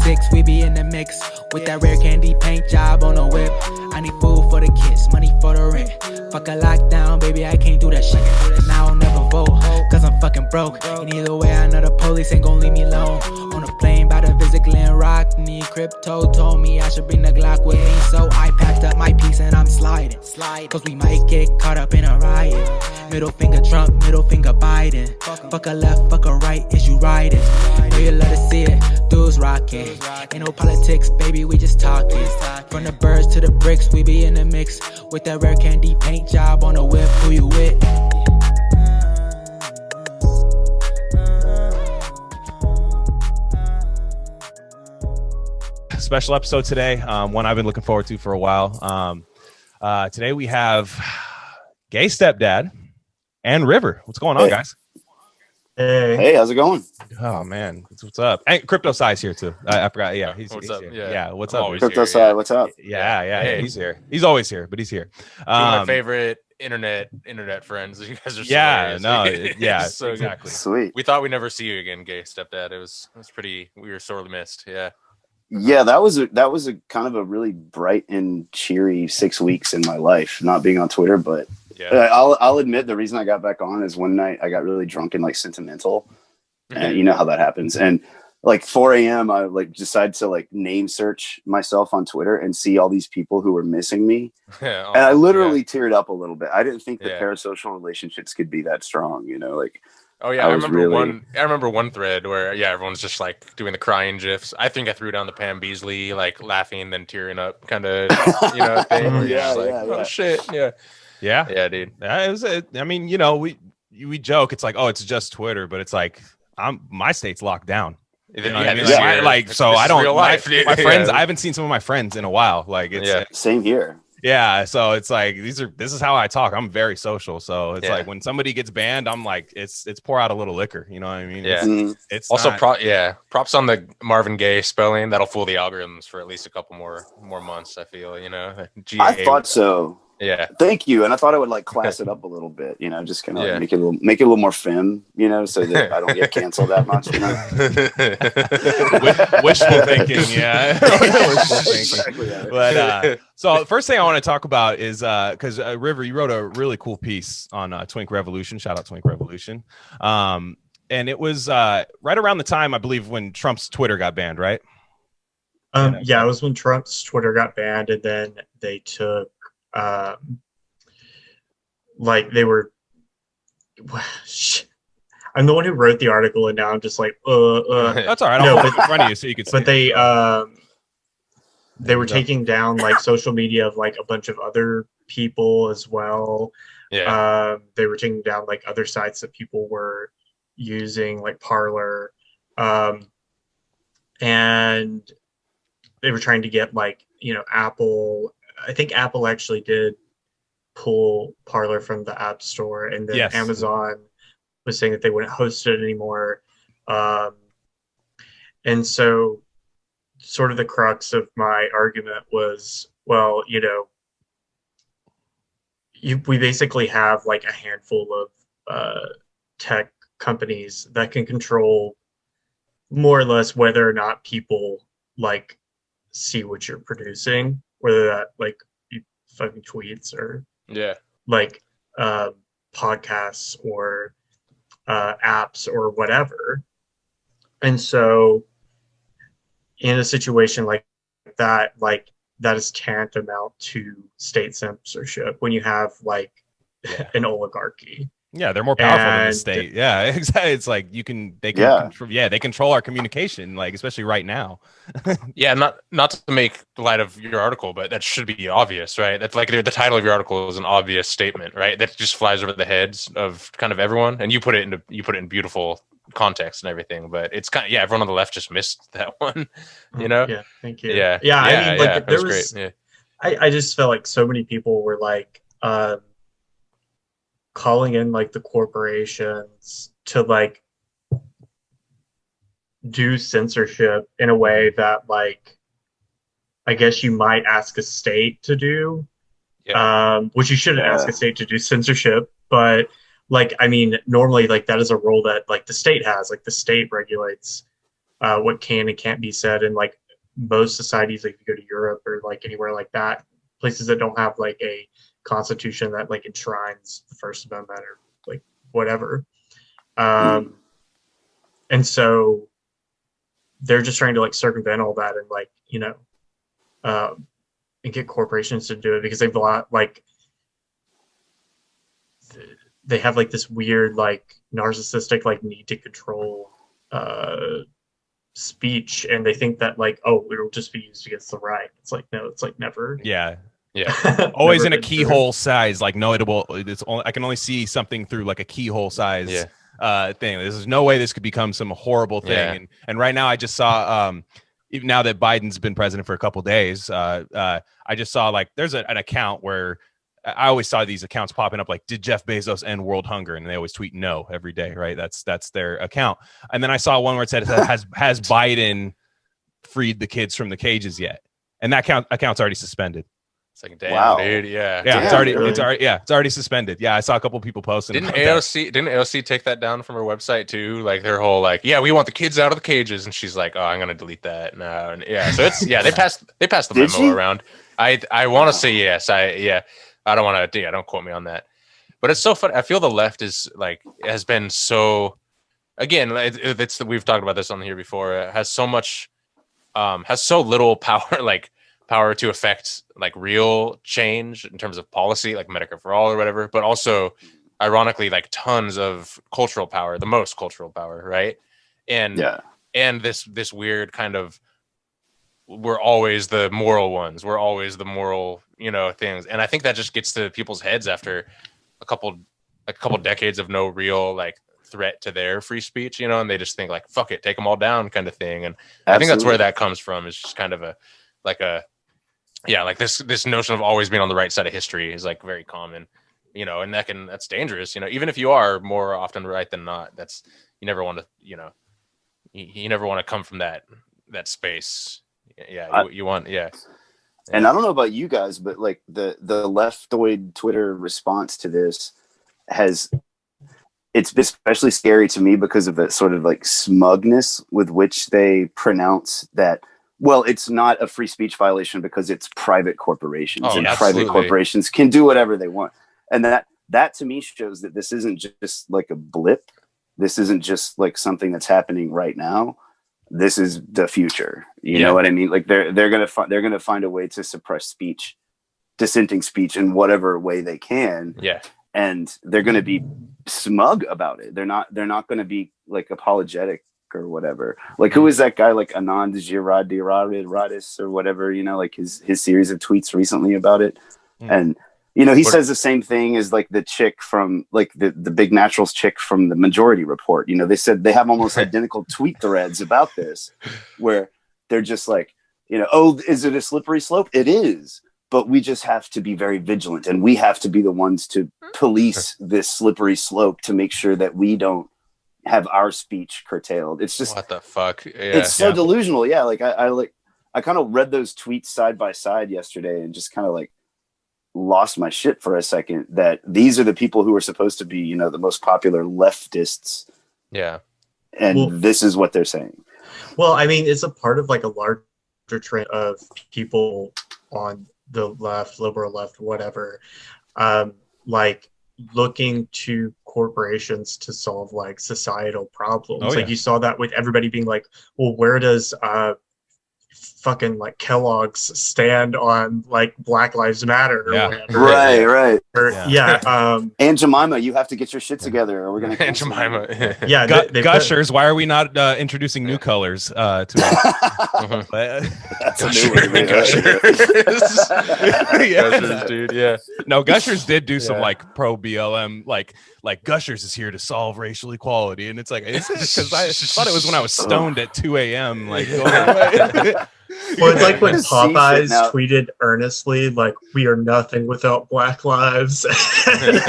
6, we be in the mix with that rare candy paint job on the whip. I need food for the kids, money for the rent. Fuck a lockdown, baby, I can't do that shit. Now I'll never vote, cause I'm fucking broke. And either way, I know the police ain't gon' leave me alone. On a plane by the visit Glen Rock, need crypto, told me I should bring the Glock with me. So I packed up my piece and I'm sliding. Cause we might get caught up in a riot. Middle finger Trump, middle finger Biden. Fuck a left, fuck a right, is you riding? Know you love to see it, dudes rocking. Ain't no politics, baby, we just talking. From the birds to the bricks, we be in the mix with that rare candy paint job on the whip. Who you with? Special episode today, one I've been looking forward to for a while. Today we have gay stepdad and River. What's going on, guys? Hey, how's it going? Oh man, what's up? And Crypto Sai's here too. I forgot. Yeah, he's up? here. Yeah. Yeah, what's up? Crypto Sai, what's up? Yeah. Hey. He's here. He's always here, but he's here. Two of my favorite internet friends. You guys are so hilarious. So exactly. Sweet. We thought we'd never see you again, gay stepdad. It was pretty. We were sorely missed. Yeah. Yeah, that was a kind of a really bright and cheery 6 weeks in my life, not being on Twitter. But Yeah. I'll admit the reason I got back on is one night I got really drunk and like sentimental, and you know how that happens. And like 4 a.m. I like decided to like name search myself on Twitter and see all these people who were missing me, and I literally teared up a little bit. I didn't think that parasocial relationships could be that strong, you know, like. Oh yeah, I remember one thread where everyone's just like doing the crying gifs. I think I threw down the Pam Beasley like laughing then tearing up kind of thing. Where oh shit, yeah, dude. It was. I mean, you know, we joke. It's like, oh, it's just Twitter, but it's like my state's locked down. You know what I mean? So I don't. Real life, my friends. I haven't seen some of my friends in a while. Like it's same here. Yeah, so it's like this is how I talk. I'm very social, so it's like when somebody gets banned, I'm like it's pour out a little liquor. You know what I mean? Yeah. It's also props on the Marvin Gaye spelling. That'll fool the algorithms for at least a couple more months. I feel I thought so. Yeah. Thank you. And I thought I would like class it up a little bit, you know, just kind of like make it a little more femme, you know, so that I don't get canceled that much, you know. Wishful thinking, yeah. Exactly. But so the first thing I want to talk about is because River, you wrote a really cool piece on Twink Revolution. Shout out Twink Revolution. And it was right around the time, I believe, when Trump's Twitter got banned, right? Yeah, it was when Trump's Twitter got banned, and then they took like they were I'm the one who wrote the article and now I'm just like that's all right. I'll put it in front of you so you can see but they were taking down like social media of like a bunch of other people as well. They were taking down like other sites that people were using, like Parler, and they were trying to get like, you know, Apple. I think Apple actually did pull Parler from the App Store, and then Amazon was saying that they wouldn't host it anymore. And so sort of the crux of my argument was, well, you know, we basically have like a handful of tech companies that can control more or less whether or not people like see what you're producing, whether that like fucking tweets or like podcasts or apps or whatever. And so in a situation like that is tantamount to state censorship when you have like an oligarchy. Yeah, they're more powerful than the state. Yeah, exactly. It's like they control our communication, like especially right now. Not to make light of your article, but that should be obvious, right? That's like the title of your article is an obvious statement, right? That just flies over the heads of kind of everyone, and you put it in beautiful context and everything. But it's kind of everyone on the left just missed that one, you know? Yeah, thank you. Yeah. I mean, like there was great. I just felt like so many people were like calling in like the corporations to like do censorship in a way that like I guess you might ask a state to do, which you shouldn't ask a state to do censorship, but like I mean normally like that is a role that like the state has, like the state regulates what can and can't be said. And like most societies, like if you go to Europe or like anywhere like that, places that don't have like a constitution that like enshrines the First Amendment or like whatever. And so they're just trying to like circumvent all that and like, you know, and get corporations to do it because they've like they have like this weird like narcissistic like need to control speech, and they think that like, oh, it'll just be used against the right. It's like, no, it's like never. Yeah. Never Always in a been keyhole size. Like, no, it's only, I can only see something through like a keyhole size thing. There's no way this could become some horrible thing. And right now I just saw even now that Biden's been president for a couple days, I just saw like there's an account where I always saw these accounts popping up like, did Jeff Bezos end world hunger? And they always tweet no every day, right? That's their account. And then I saw one where it said, has Biden freed the kids from the cages yet? And that account's already suspended. It's like, damn, dude, yeah, Damn, it's already suspended. Yeah, I saw a couple people posting. Didn't AOC take that down from her website too? Like their whole like, yeah, we want the kids out of the cages, and she's like, oh, I'm gonna delete that now. And yeah, so it's they passed the memo around. I want to say yes. I don't want to. Yeah, don't quote me on that. But it's so funny. I feel the left is like has been so. Again, it's we've talked about this on here before. It has so much, has so little power, like power to affect like real change in terms of policy, like Medicare for all or whatever. But also, ironically, like tons of cultural power, the most cultural power, right? And this weird kind of. We're always the moral ones. We're always the moral, things. And I think that just gets to people's heads after a couple decades of no real like threat to their free speech, and they just think like, fuck it, take them all down kind of thing. And I think that's where that comes from. It's just kind of this notion of always being on the right side of history is like very common, and that's dangerous, even if you are more often right than not. You never want to, you never want to come from that space. You want. And I don't know about you guys, but like the leftoid Twitter response to this it's been especially scary to me because of the sort of like smugness with which they pronounce that, well, it's not a free speech violation because it's private corporations and private corporations can do whatever they want. And that to me shows that this isn't just like a blip. This isn't just like something that's happening right now. This is the future. You know what I mean? Like they're gonna find a way to suppress speech, dissenting speech in whatever way they can. Yeah. And they're gonna be smug about it. They're not gonna be like apologetic or whatever. Like who is that guy? Like Anand Giradis or whatever. Like his series of tweets recently about it, and. He says the same thing as like the chick from like the big naturals chick from the Majority Report. They said they have almost identical tweet threads about this where they're just like, oh, is it a slippery slope? It is. But we just have to be very vigilant and we have to be the ones to police this slippery slope to make sure that we don't have our speech curtailed. It's just what the fuck? It's so delusional. Yeah. Like I kind of read those tweets side by side yesterday and just kind of like, lost my shit for a second that these are the people who are supposed to be, the most popular leftists. Yeah. And this is what they're saying. Well, I mean, it's a part of like a larger trend of people on the left, liberal left, whatever, like looking to corporations to solve like societal problems. Like you saw that with everybody being like, well, where does, fucking like Kellogg's stand on like Black Lives Matter or whatever. Right. Or, Aunt Jemima, you have to get your shit together or we're gonna Aunt Jemima. Gushers, why are we not introducing new colors to That's a new one. Gushers, dude. Yeah. No, Gushers did do some like pro BLM, like Gushers is here to solve racial equality, and it's like because I thought it was when I was stoned at 2 a.m. like going away. Well, it's like when Popeyes tweeted earnestly, like, we are nothing without Black lives. It's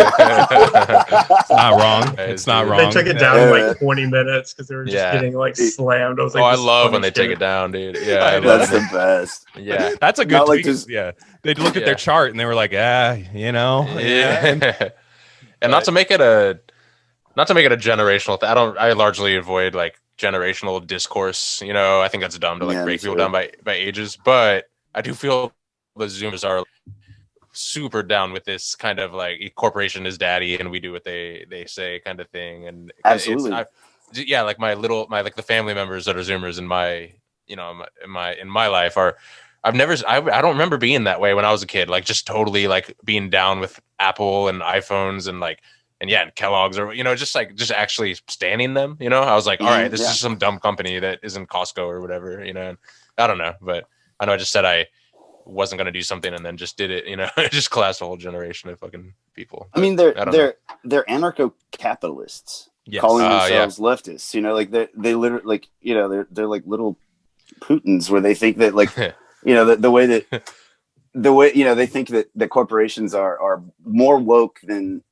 not wrong. It's not wrong. They took it down in like 20 minutes because they were just getting like slammed. I was like, I love when they take it down, dude. Yeah, that's the best. Yeah, that's a good tweet. They looked at their chart and they were like, And not to make it a generational thing. I largely avoid like generational discourse. You know, I think that's dumb to like Yeah, break me people too. down by ages, but I do feel the Zoomers are super down with this kind of like corporation is daddy and we do what they say kind of thing. And Absolutely. yeah, like my like the family members that are Zoomers in my, you know, in my life are, I don't remember being that way when I was a kid, like just totally like being down with Apple and iPhones and like, and yeah, and Kellogg's, or, you know, just actually standing them, you know. I was like, all right, this is some dumb company that isn't Costco or whatever, you know. And I don't know, but I know I just said I wasn't going to do something and then just did it, you know. Just classed a whole generation of fucking people. I mean, they're anarcho-capitalists calling themselves leftists. You know, like they literally, like, you know, they're like little Putins, where they think that, like, you know, the way you know, they think that corporations are more woke than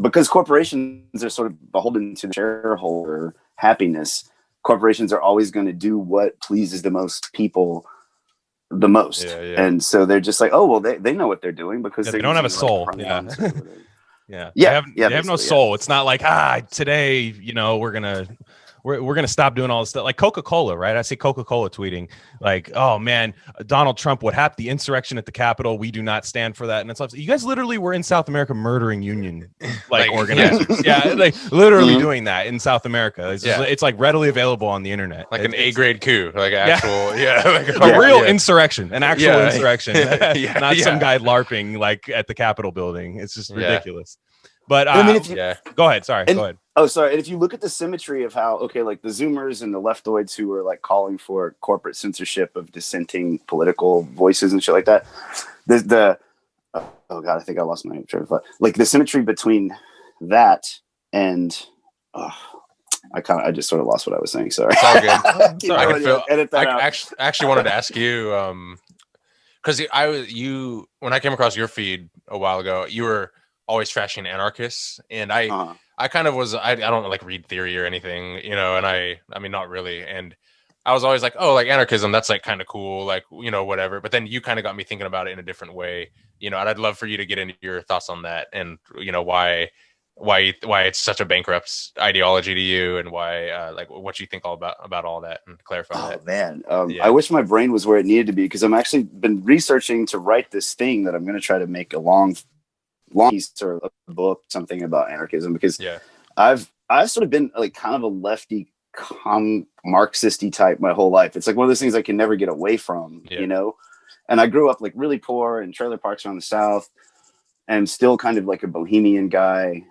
because corporations are sort of beholden to the shareholder happiness. Corporations are always going to do what pleases the most people the most. And so they're just like, oh, well, they know what they're doing because they don't have a soul. They have no soul. It's not like, today, you know, we're gonna stop doing all this stuff, like Coca-Cola, right? I see Coca-Cola tweeting like, oh man, Donald Trump, what happened, the insurrection at the Capitol, we do not stand for that. And it's like, you guys literally were in South America murdering union like organizers. Like literally doing that in South America. It's like readily available on the internet, like an A-grade coup, like actual like a real insurrection, an actual insurrection. Not some guy LARPing like at the Capitol building. It's just ridiculous. But I mean, go ahead. Sorry, go ahead. Oh, sorry. And if you look at the symmetry of how, okay, like the Zoomers and the leftoids who are like calling for corporate censorship of dissenting political voices and shit like that, oh god, I think I lost my train of thought. Like the symmetry between that and I just sort of lost what I was saying. Sorry. It's all good. Sorry, I actually wanted to ask you, because when I came across your feed a while ago, you were always trashing anarchists, and I kind of was, I don't like read theory or anything, you know, and I mean, not really. And I was always like, oh, like anarchism, that's like kind of cool, like, you know, whatever. But then you kind of got me thinking about it in a different way, you know, and I'd love for you to get into your thoughts on that, and, you know, why it's such a bankrupt ideology to you, and why, like, what you think about all that, and clarify that. Oh man, I wish my brain was where it needed to be, because I'm actually been researching to write this thing that I'm going to try to make a long piece or a book, something about anarchism, because I've sort of been like kind of a lefty Marxisty type my whole life. It's like one of those things I can never get away from, you know. And I grew up like really poor in trailer parks around the South, and still kind of like a bohemian guy.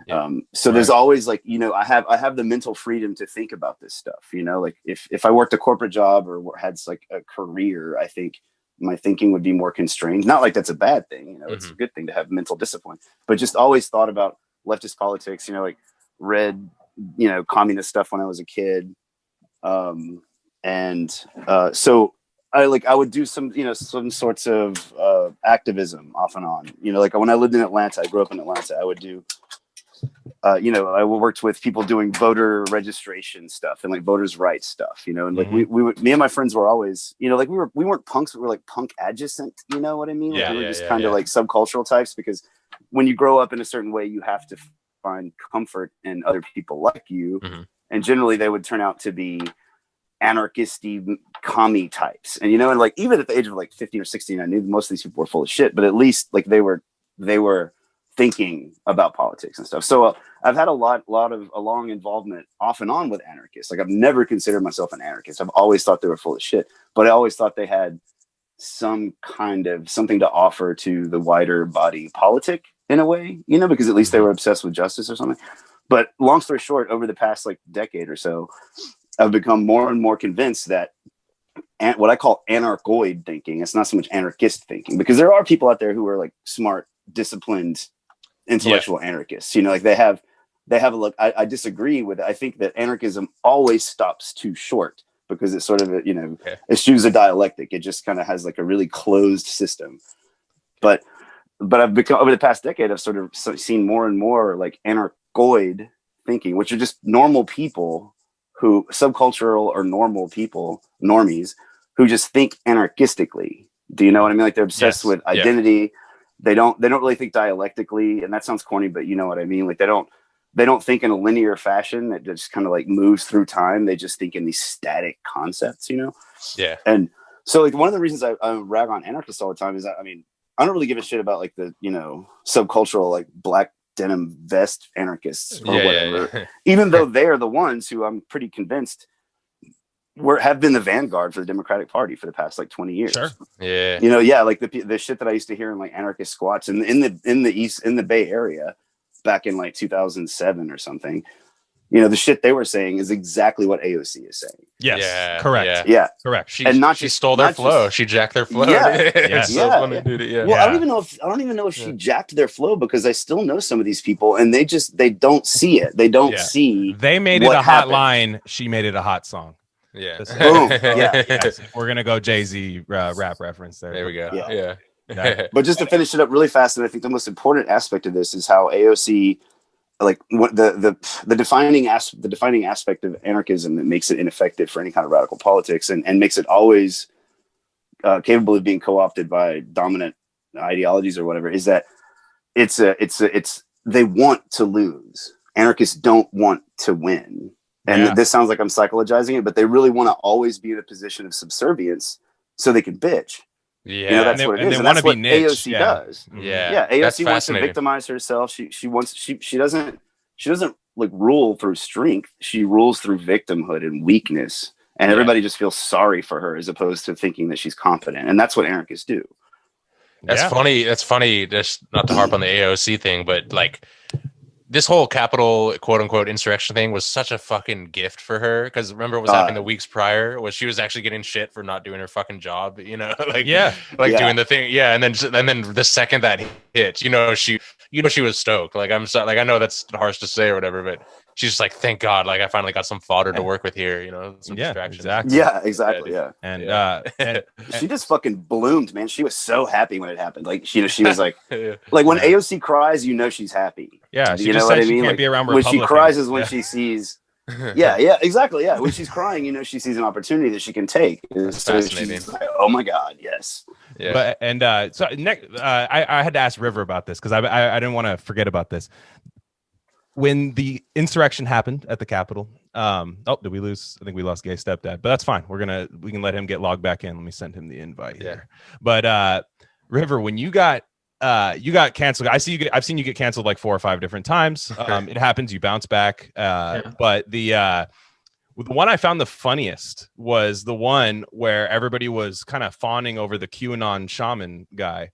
So there's always like, you know, I have the mental freedom to think about this stuff, you know. Like if I worked a corporate job or had like a career, I think my thinking would be more constrained. Not like that's a bad thing, you know. It's a good thing to have mental discipline, but just always thought about leftist politics, you know, like read, you know, communist stuff when I was a kid. So I would do some, you know, some sorts of activism off and on, you know, like when I lived in Atlanta, I grew up in Atlanta, I would do, you know, I worked with people doing voter registration stuff and like voters' rights stuff, you know, and like me and my friends were always, you know, like we weren't punks, we were like punk adjacent, you know what I mean? Like we were just kind of like subcultural types, because when you grow up in a certain way, you have to find comfort in other people like you, and generally they would turn out to be anarchisty commie types. And, you know, and like even at the age of like 15 or 16, I knew most of these people were full of shit, but at least like they were thinking about politics and stuff. So I've had a long involvement off and on with anarchists. Like I've never considered myself an anarchist. I've always thought they were full of shit, but I always thought they had some kind of something to offer to the wider body politic in a way, you know, because at least they were obsessed with justice or something. But long story short, over the past like decade or so, I've become more and more convinced that what I call anarchoid thinking, it's not so much anarchist thinking, because there are people out there who are like smart, disciplined, intellectual anarchists, you know, like they have a look. I disagree with it. I think that anarchism always stops too short, because it's sort of, you know, eschews a dialectic. It just kind of has like a really closed system. But I've become, over the past decade, I've sort of seen more and more like anarchoid thinking, which are just normal people who, subcultural or normal people, normies, who just think anarchistically. Do you know what I mean? Like they're obsessed with identity. They don't really think dialectically, and that sounds corny, but you know what I mean? Like they don't they don't think in a linear fashion that just kind of like moves through time. They just think in these static concepts, you know? Yeah. And so like one of the reasons I rag on anarchists all the time is that, I mean, I don't really give a shit about like the, you know, subcultural, like black denim vest anarchists or whatever, Yeah. even though they're the ones who I'm pretty convinced have been the vanguard for the Democratic Party for the past like 20 years. Sure. Yeah. You know, yeah, like the shit that I used to hear in like anarchist squats in the Bay Area back in like 2007 or something. You know, the shit they were saying is exactly what AOC is saying. Yes. Yeah, Correct. Yeah. Correct. She And stole their flow. She jacked their flow. Yeah. It's so Yeah, funny, yeah. dude. Yeah. Well, I don't even know if she jacked their flow, because I still know some of these people and they don't see it. They don't see. They made it what a hot happened. line. She made it a hot song. Yeah. Boom. Yeah. Yes. We're gonna go Jay-Z rap reference there. There we go. Yeah. Yeah. But just to finish it up really fast, and I think the most important aspect of this is how AOC, like what the defining aspect of anarchism that makes it ineffective for any kind of radical politics and makes it always capable of being co-opted by dominant ideologies or whatever, is that it's they want to lose. Anarchists don't want to win. And this sounds like I'm psychologizing it, but they really want to always be in a position of subservience so they can bitch. Yeah. You know, that's what it is. They And want that's to what be niche. AOC does. Yeah. Yeah, That's AOC wants to fascinating. victimize herself. She doesn't like rule through strength. She rules through victimhood and weakness. And everybody just feels sorry for her as opposed to thinking that she's confident. And that's what anarchists do. That's funny. That's funny. Just not to harp on the AOC thing, but like this whole Capitol quote unquote insurrection thing was such a fucking gift for her. Because remember what was happening the weeks prior was she was actually getting shit for not doing her fucking job. You know, like doing the thing. Yeah, and then the second that hit, she was stoked. Like I know that's harsh to say or whatever, but she's just like, thank God, like I finally got some fodder to work with here. You know, some distractions. Exactly. Yeah, exactly. Yeah. And she just fucking bloomed, man. She was so happy when it happened. Like she was like, like when AOC cries, you know she's happy. Yeah, she you just know what said I mean? she can't Like, be around when she Republicans. cries is when she sees. Yeah, exactly. Yeah, when she's crying, you know she sees an opportunity that she can take. That's so fascinating. She's like, oh my God, yes. Yeah. But so next, I had to ask River about this because I didn't want to forget about this. When the insurrection happened at the Capitol, did we lose? I think we lost Gay Stepdad, but that's fine. We can let him get logged back in. Let me send him the invite here. But River, when you got canceled, I've seen you get canceled like 4 or 5 different times. It happens. You bounce back. But the one I found the funniest was the one where everybody was kind of fawning over the QAnon shaman guy.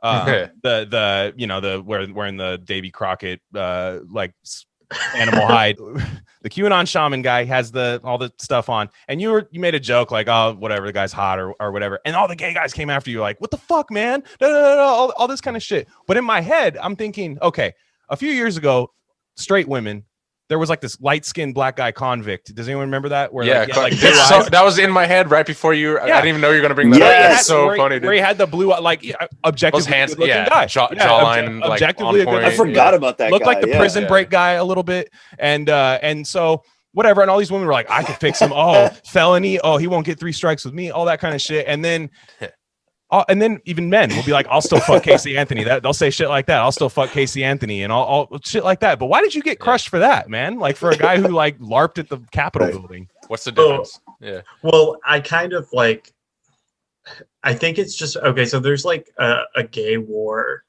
The wearing the Davy Crockett like animal hide. The QAnon shaman guy has all the stuff on, and you made a joke like, oh, whatever, the guy's hot or whatever, and all the gay guys came after you like, what the fuck, man? No, all this kind of shit. But in my head, I'm thinking, okay, a few years ago, straight women. There was like this light-skinned black guy convict. Does anyone remember that? Where that was in my head right before you. I didn't even know you were going to bring that up. That's so funny. Where he had the blue, like objectively hands, good-looking guy, jawline, objectively a good. I forgot about that. Looked guy. like the prison break guy a little bit, and so whatever. And all these women were like, I could fix him. Oh, felony. Oh, he won't get 3 strikes with me. All that kind of shit. And then even men will be like, I'll still fuck Casey Anthony. They'll say shit like that. I'll still fuck Casey Anthony and all shit like that. But why did you get crushed for that, man? Like for a guy who like LARPed at the Capitol building. What's the difference? Well, I kind of like, I think it's just, okay, so there's like a gay war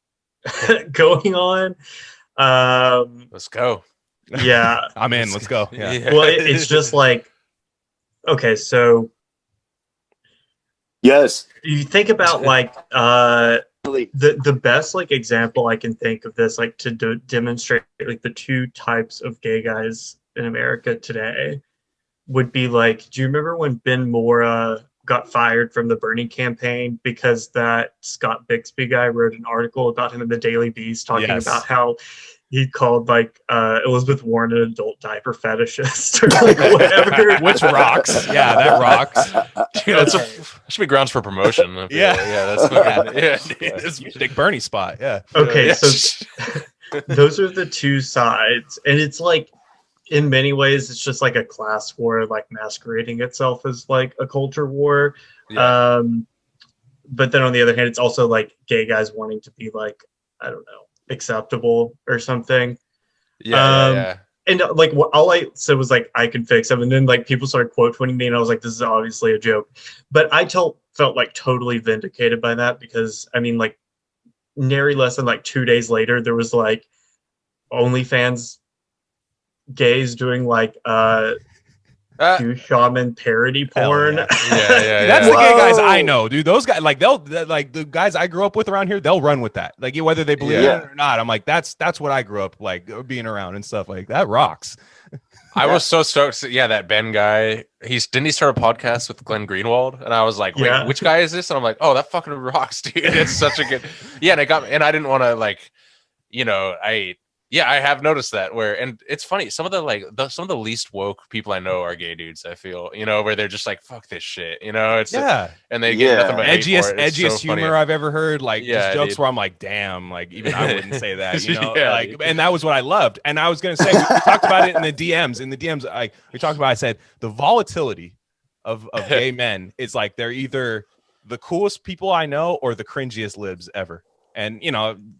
going on. Let's go. Yeah. I'm in. Let's go. Yeah. Well, it's just like, okay, so yes, you think about like the best like example I can think of this like to demonstrate like the 2 types of gay guys in America today would be like, do you remember when Ben Mora got fired from the Bernie campaign because that Scott Bixby guy wrote an article about him in the Daily Beast talking about how he called like Elizabeth Warren an adult diaper fetishist or like whatever. Which rocks. Yeah, that rocks. Dude, that should be grounds for promotion. That's it's Dick Bernie spot. Yeah. Okay, so those are the 2 sides, and it's like in many ways it's just like a class war, like masquerading itself as like a culture war. But then on the other hand, it's also like gay guys wanting to be like, I don't know, acceptable or something. Yeah. And like all I said was like I could fix them, and then like people started quote tweeting me, and I was like, this is obviously a joke. But I felt like totally vindicated by that, because I mean, like, nary less than like 2 days later, there was like OnlyFans gays doing like do shaman parody porn. Yeah. Yeah. That's the Whoa. gay guys I know, dude. Those guys, like, like the guys I grew up with around here, they'll run with that. Like, whether they believe Yeah. in it or not. I'm like, that's what I grew up like being around and stuff. Like, that rocks. I was so stoked. Yeah, that Ben guy. Didn't he start a podcast with Glenn Greenwald? And I was like, wait, Yeah. which guy is this? And I'm like, oh, that fucking rocks, dude. It's such a good. Yeah, and I didn't want to like, I have noticed that and it's funny. Some of the least woke people I know are gay dudes. I feel, where they're just like, fuck this shit, it's and they get nothing but hate for it. It's edgiest so funny. humor I've ever heard. Like, Yeah, just jokes dude. where I'm like, damn, like even I wouldn't say that, Yeah, like, dude. and that was what I loved. And I was gonna say, we talked about it in the DMs. We talked about. I said the volatility of gay men is like they're either the coolest people I know or the cringiest libs ever. And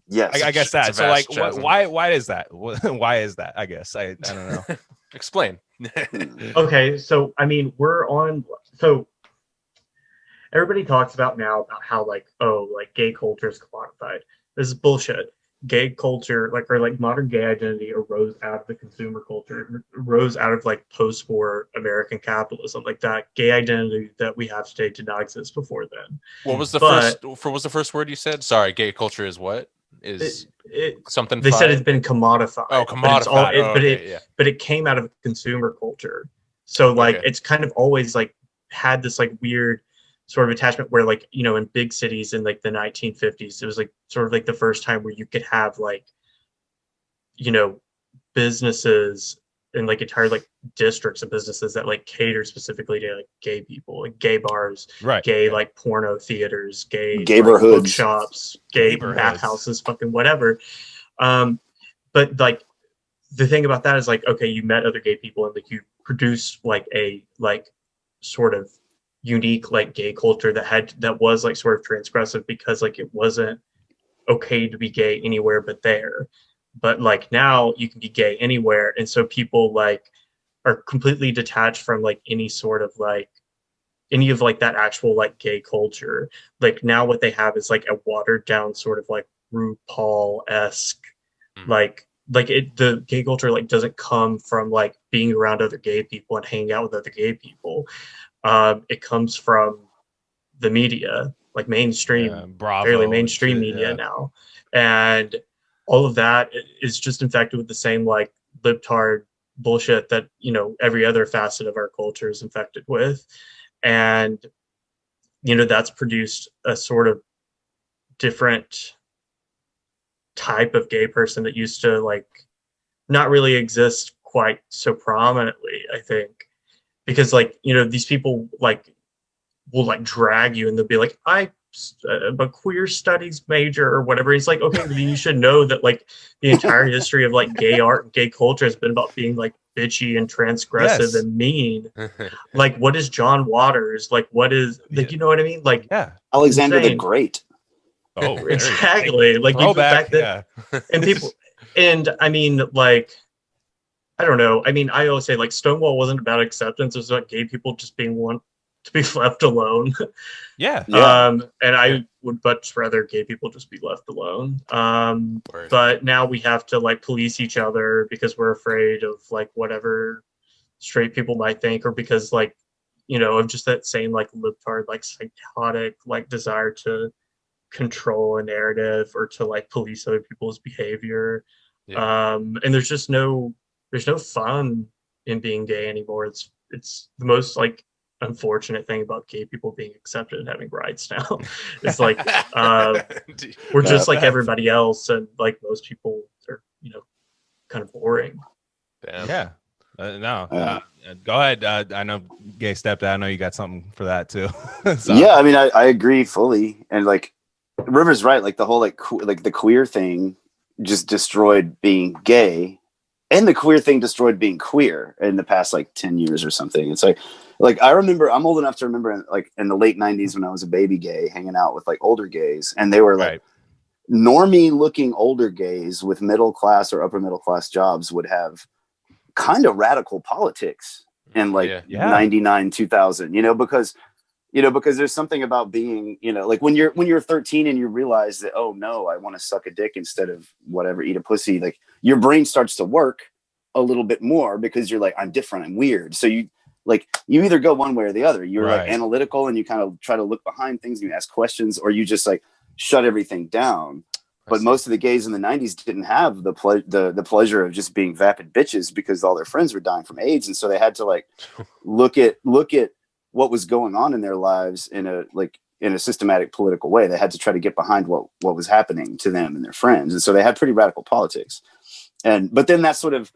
Yes. I guess It's a that. So like, vast chasm. why is that? Why is that? I guess I don't know. Explain. Okay, so I mean, so everybody talks about now about how like, oh, like gay culture is commodified. This is bullshit. Gay culture, or modern gay identity, arose out of the consumer culture, arose out of like post-war American capitalism. Like, that gay identity that we have today did not exist before then. What was the first word you said? Sorry, gay culture is what? Is something They said fine? it's been commodified. Oh, but it's commodified. but it came out of consumer culture. So like, Okay. it's kind of always like had this like weird sort of attachment where, like, in big cities in like the 1950s, it was like sort of like the first time where you could have like, businesses and like entire like districts of businesses that like cater specifically to like gay people, like gay bars, Right. gay like porno theaters, gay Gayborhoods. bookshops, gay Gayborhoods. bathhouses, fucking whatever. But like, the thing about that is like, okay, you met other gay people and like you produced like a like sort of unique like gay culture that was like sort of transgressive, because like it wasn't okay to be gay anywhere but there. But like now you can be gay anywhere, and so people like are completely detached from like any sort of like any of like that actual like gay culture. Like, now what they have is like a watered down sort of like RuPaul-esque the gay culture like doesn't come from like being around other gay people and hanging out with other gay people. It comes from the media, like mainstream, Bravo, fairly mainstream media yeah. now. And all of that is just infected with the same like libtard bullshit that, every other facet of our culture is infected with. And, that's produced a sort of different type of gay person that used to like not really exist quite so prominently, I think. Because like, these people like will like drag you and they'll be like, I'm a queer studies major or whatever. It's like, okay, then you should know that like the entire history of like gay art and gay culture has been about being like bitchy and transgressive Yes. and mean. Like, what is John Waters? Like, what is like, you know what I mean? Like, Yeah. Alexander the insane. Great. Oh, there you go. Exactly. Like, Throwback. you back then, and people, and I mean, like, I don't know. I mean, I always say like Stonewall wasn't about acceptance. It was about gay people just being want to be left alone. Yeah. Yeah. And I would much rather gay people just be left alone. Word. But now we have to like police each other because we're afraid of like whatever straight people might think, or because like, of just that same like libtard, like psychotic, like desire to control a narrative or to like police other people's behavior. Yeah. And there's no fun in being gay anymore. It's the most like unfortunate thing about gay people being accepted and having rights now. It's like we're just like everybody else, and like most people are kind of boring. Damn. Yeah. Go ahead. I know gay stepdad. I know you got something for that too. So. Yeah, I mean, I agree fully, and like River's right. Like the whole like the queer thing just destroyed being gay, and the queer thing destroyed being queer in the past like 10 years or something. It's like I remember, I'm old enough to remember like in the late 90s when I was a baby gay, hanging out with like older gays, and they were like, Right. normie looking older gays with middle class or upper middle class jobs would have kind of radical politics in like 99, 2000, because there's something about being, like when you're 13 and you realize that, oh no, I want to suck a dick instead of whatever, eat a pussy, like your brain starts to work a little bit more because you're like, I'm different, I'm weird. So you either go one way or the other. You're like analytical and you kind of try to look behind things and you ask questions, or you just like shut everything down. But most of the gays in the 90s didn't have the pleasure of just being vapid bitches because all their friends were dying from AIDS. And so they had to like look at what was going on in their lives in a systematic political way. They had to try to get behind what was happening to them and their friends. And so they had pretty radical politics. But then that sort of,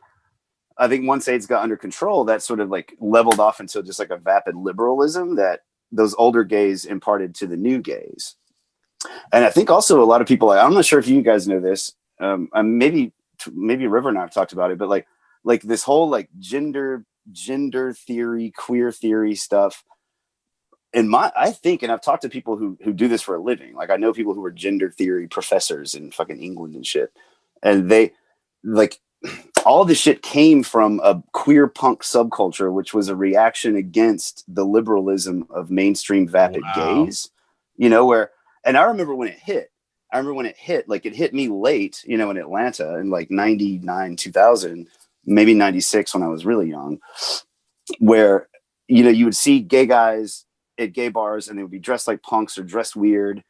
I think once AIDS got under control, that sort of like leveled off into just like a vapid liberalism that those older gays imparted to the new gays. And I think also a lot of people, I'm not sure if you guys know this, maybe River and I have talked about it, but like this whole like gender theory, queer theory stuff. I think, and I've talked to people who do this for a living. Like I know people who are gender theory professors in fucking England and shit. And they like all this shit came from a queer punk subculture, which was a reaction against the liberalism of mainstream vapid gays, and I remember when it hit, like it hit me late, in Atlanta in like 99, 2000, maybe 96 when I was really young, where, you would see gay guys at gay bars and they would be dressed like punks or dressed weird,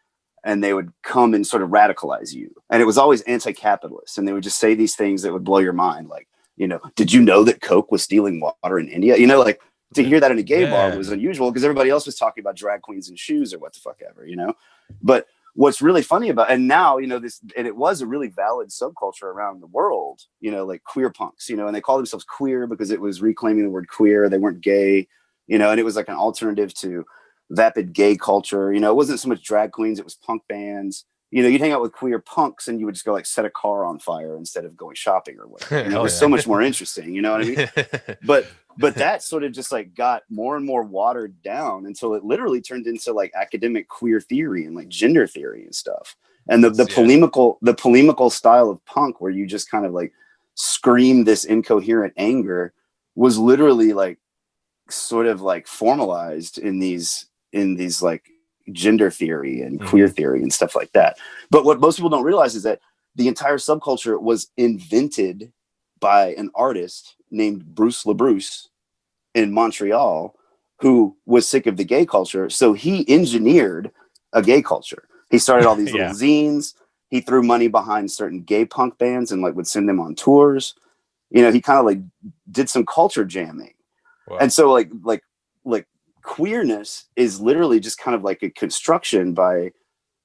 and they would come and sort of radicalize you. And it was always anti-capitalist. And they would just say these things that would blow your mind. Like, did you know that Coke was stealing water in India? Like to hear that in a gay bar was unusual because everybody else was talking about drag queens and shoes or what the fuck ever, But what's really funny about, and now, this, and it was a really valid subculture around the world, like queer punks, and they called themselves queer because it was reclaiming the word queer. They weren't gay, and it was like an alternative to vapid gay culture. It wasn't so much drag queens, it was punk bands. You'd hang out with queer punks and you would just go like set a car on fire instead of going shopping or whatever. It was so much more interesting, you know what I mean? But that sort of just like got more and more watered down until it literally turned into like academic queer theory and like gender theory and stuff. And the polemical style of punk where you just kind of like scream this incoherent anger was literally like sort of like formalized in these like gender theory and queer theory and stuff like that. But what most people don't realize is that the entire subculture was invented by an artist named Bruce LaBruce in Montreal, who was sick of the gay culture. So he engineered a gay culture. He started all these little zines. He threw money behind certain gay punk bands and like would send them on tours. He kind of like did some culture jamming. Wow. And so like queerness is literally just kind of like a construction by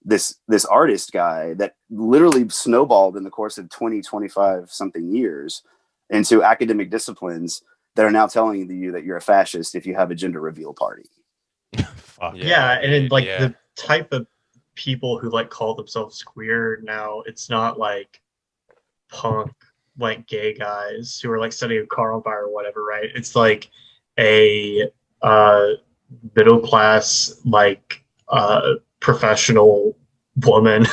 this artist guy that literally snowballed in the course of 25 something years into academic disciplines that are now telling you that you're a fascist if you have a gender reveal party. And like the type of people who like call themselves queer now, it's not like punk like gay guys who are like setting a car on fire or whatever, right? It's like a middle class like professional woman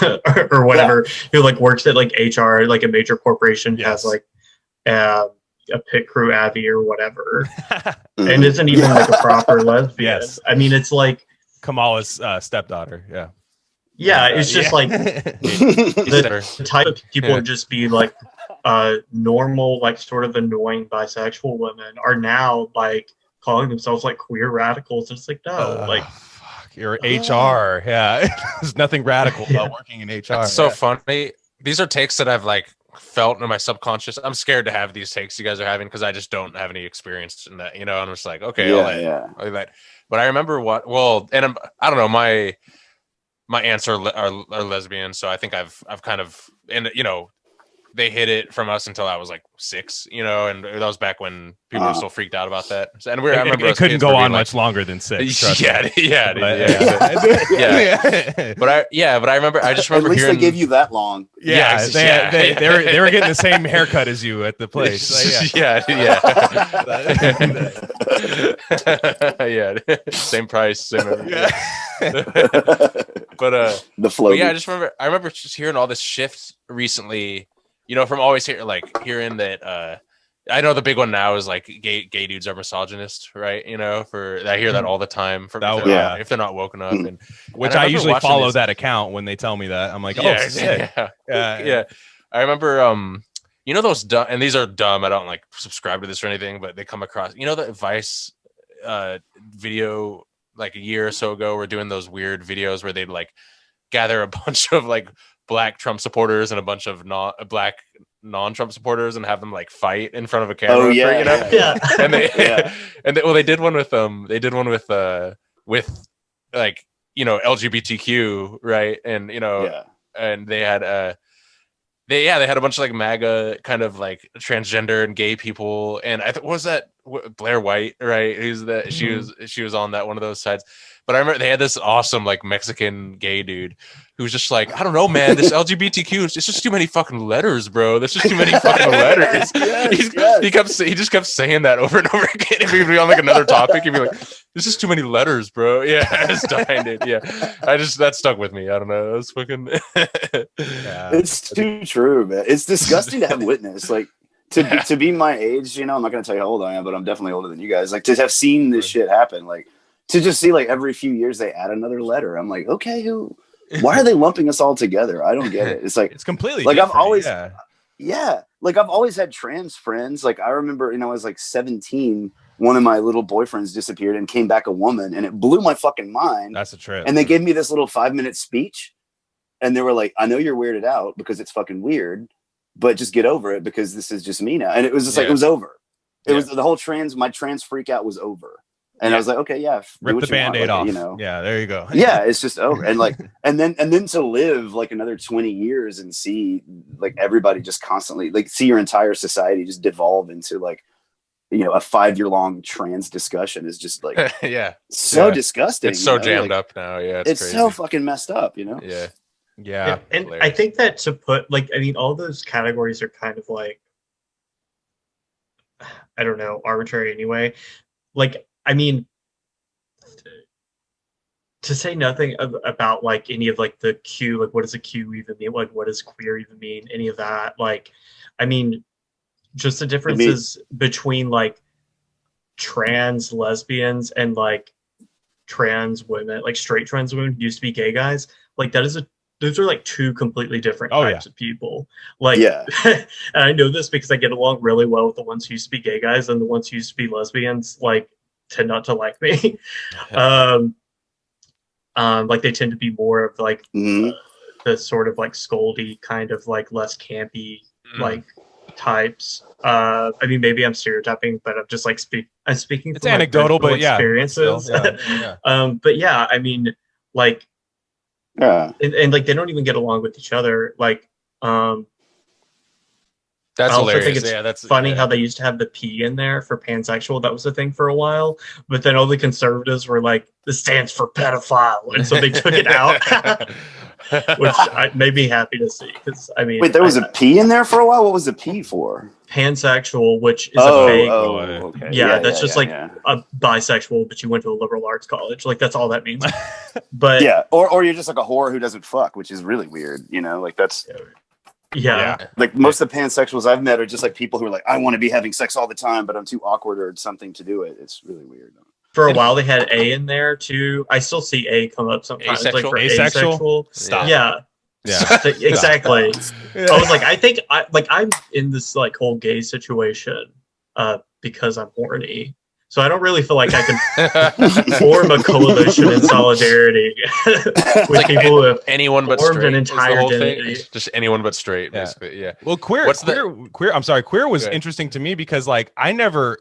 or whatever who like works at like HR, like a major corporation, has like a pit crew Abby or whatever, and isn't even like a proper lesbian. I mean, it's like Kamala's stepdaughter. It's just like the type of people who just be like normal, like sort of annoying bisexual women are now like calling themselves like queer radicals. And it's like, no, like you're HR. There's nothing radical about working in HR. It's so funny. These are takes that I've like felt in my subconscious. I'm scared to have these takes you guys are having because I just don't have any experience in that, and I'm just like, okay, I'll let. But I remember I don't know, my aunts are lesbian, so I think I've kind of, and they hid it from us until I was like 6, you know, and that was back when people were still freaked out about that. And I remember it couldn't go on much longer than 6. Yeah. But I remember, I just remember at least hearing, they gave you that long. Yeah, they were getting the same haircut as you at the place. Like, yeah. Same price, same everything. But the flow. yeah, I remember just hearing all this shift recently, you know, from always hearing that I know the big one now is like gay dudes are misogynist, right? You know, I hear that all the time from if they're not woken up, and which I usually follow that account when they tell me that. I'm like, oh, sick. Yeah. I remember you know those dumb, and these are dumb, I don't like subscribe to this or anything, but they come across, you know, the Vice video like a year or so ago, we're doing those weird videos where they'd like gather a bunch of like black Trump supporters and a bunch of black non-Trump supporters and have them like fight in front of a camera. Oh yeah, you know? Yeah. And they did one with like, you know, LGBTQ, right? And you know, and they had they had a bunch of like MAGA kind of like transgender and gay people, and I was that Blair White, right? She was on that one of those sides. But I remember they had this awesome like Mexican gay dude who was just like, I don't know, man, this LGBTQ, it's just too many fucking letters, bro. There's just too many fucking letters. He just kept saying that over and over again. If he'd be on like another topic, he'd be like, there's just too many letters, bro. Yeah, I just dying it. Yeah, that stuck with me. I don't know. It was fucking. It's too true, man. It's disgusting to have witnessed. Like to be my age, you know, I'm not gonna tell you how old I am, but I'm definitely older than you guys. Like to have seen this shit happen, like. To just see like every few years they add another letter. I'm like, okay, why are they lumping us all together? I don't get it. It's like, it's completely like different. I've always, like I've always had trans friends. Like I remember, you know, I was like 17, one of my little boyfriends disappeared and came back a woman, and it blew my fucking mind. That's a trip. And they gave me this little 5-minute speech, and they were like, I know you're weirded out because it's fucking weird, but just get over it because this is just me now. And it was just like, it was over. It was the whole my trans freak out was over. And I was like, okay, rip the Band-Aid off. You know, there you go. Yeah, it's just over. And like, and then to live like another 20 years and see like everybody just constantly like see your entire society just devolve into like, you know, a 5-year-long trans discussion is just like, disgusting. It's so jammed up now. Yeah, it's crazy. So fucking messed up. You know. Yeah. And I think that to put like, I mean, all those categories are kind of like, I don't know, arbitrary anyway. Like. I mean, to say nothing about like any of like the Q, like what does a Q even mean? Like what does queer even mean? Any of that? Like, I mean, just the differences between like trans lesbians and like trans women, like straight trans women who used to be gay guys. Like those are like two completely different types of people. Like, and I know this because I get along really well with the ones who used to be gay guys, and the ones who used to be lesbians, like, tend not to like me. Like they tend to be more of like the sort of like scoldy kind of like less campy like types. I mean, maybe I'm stereotyping, but I'm just like I'm speaking. It's anecdotal, but experiences. But yeah, I mean, like, and like they don't even get along with each other. Like, that's I also hilarious. think it's that's funny how they used to have the P in there for pansexual. That was a thing for a while, but then all the conservatives were like, "This stands for pedophile," and so they took it out, which made me happy to see. Because I mean, wait, there was a P in there for a while. What was the P for? Pansexual, which is a fake. Okay. That's just like a bisexual, but you went to a liberal arts college. Like that's all that means. But or you're just like a whore who doesn't fuck, which is really weird. You know, like that's. Like most of the pansexuals I've met are just like people who are like, I want to be having sex all the time, but I'm too awkward or something to do it. It's really weird. For a while they had A in there too. I still see A come up sometimes. Asexual? Like for Asexual? Stop. Yeah. Exactly. I was like, I think I'm in this like whole gay situation because I'm horny. So I don't really feel like I can form a coalition in solidarity with like people who have anyone but formed straight. an entire identity. Just anyone but straight, basically. Yeah. Well, queer was interesting to me because like I never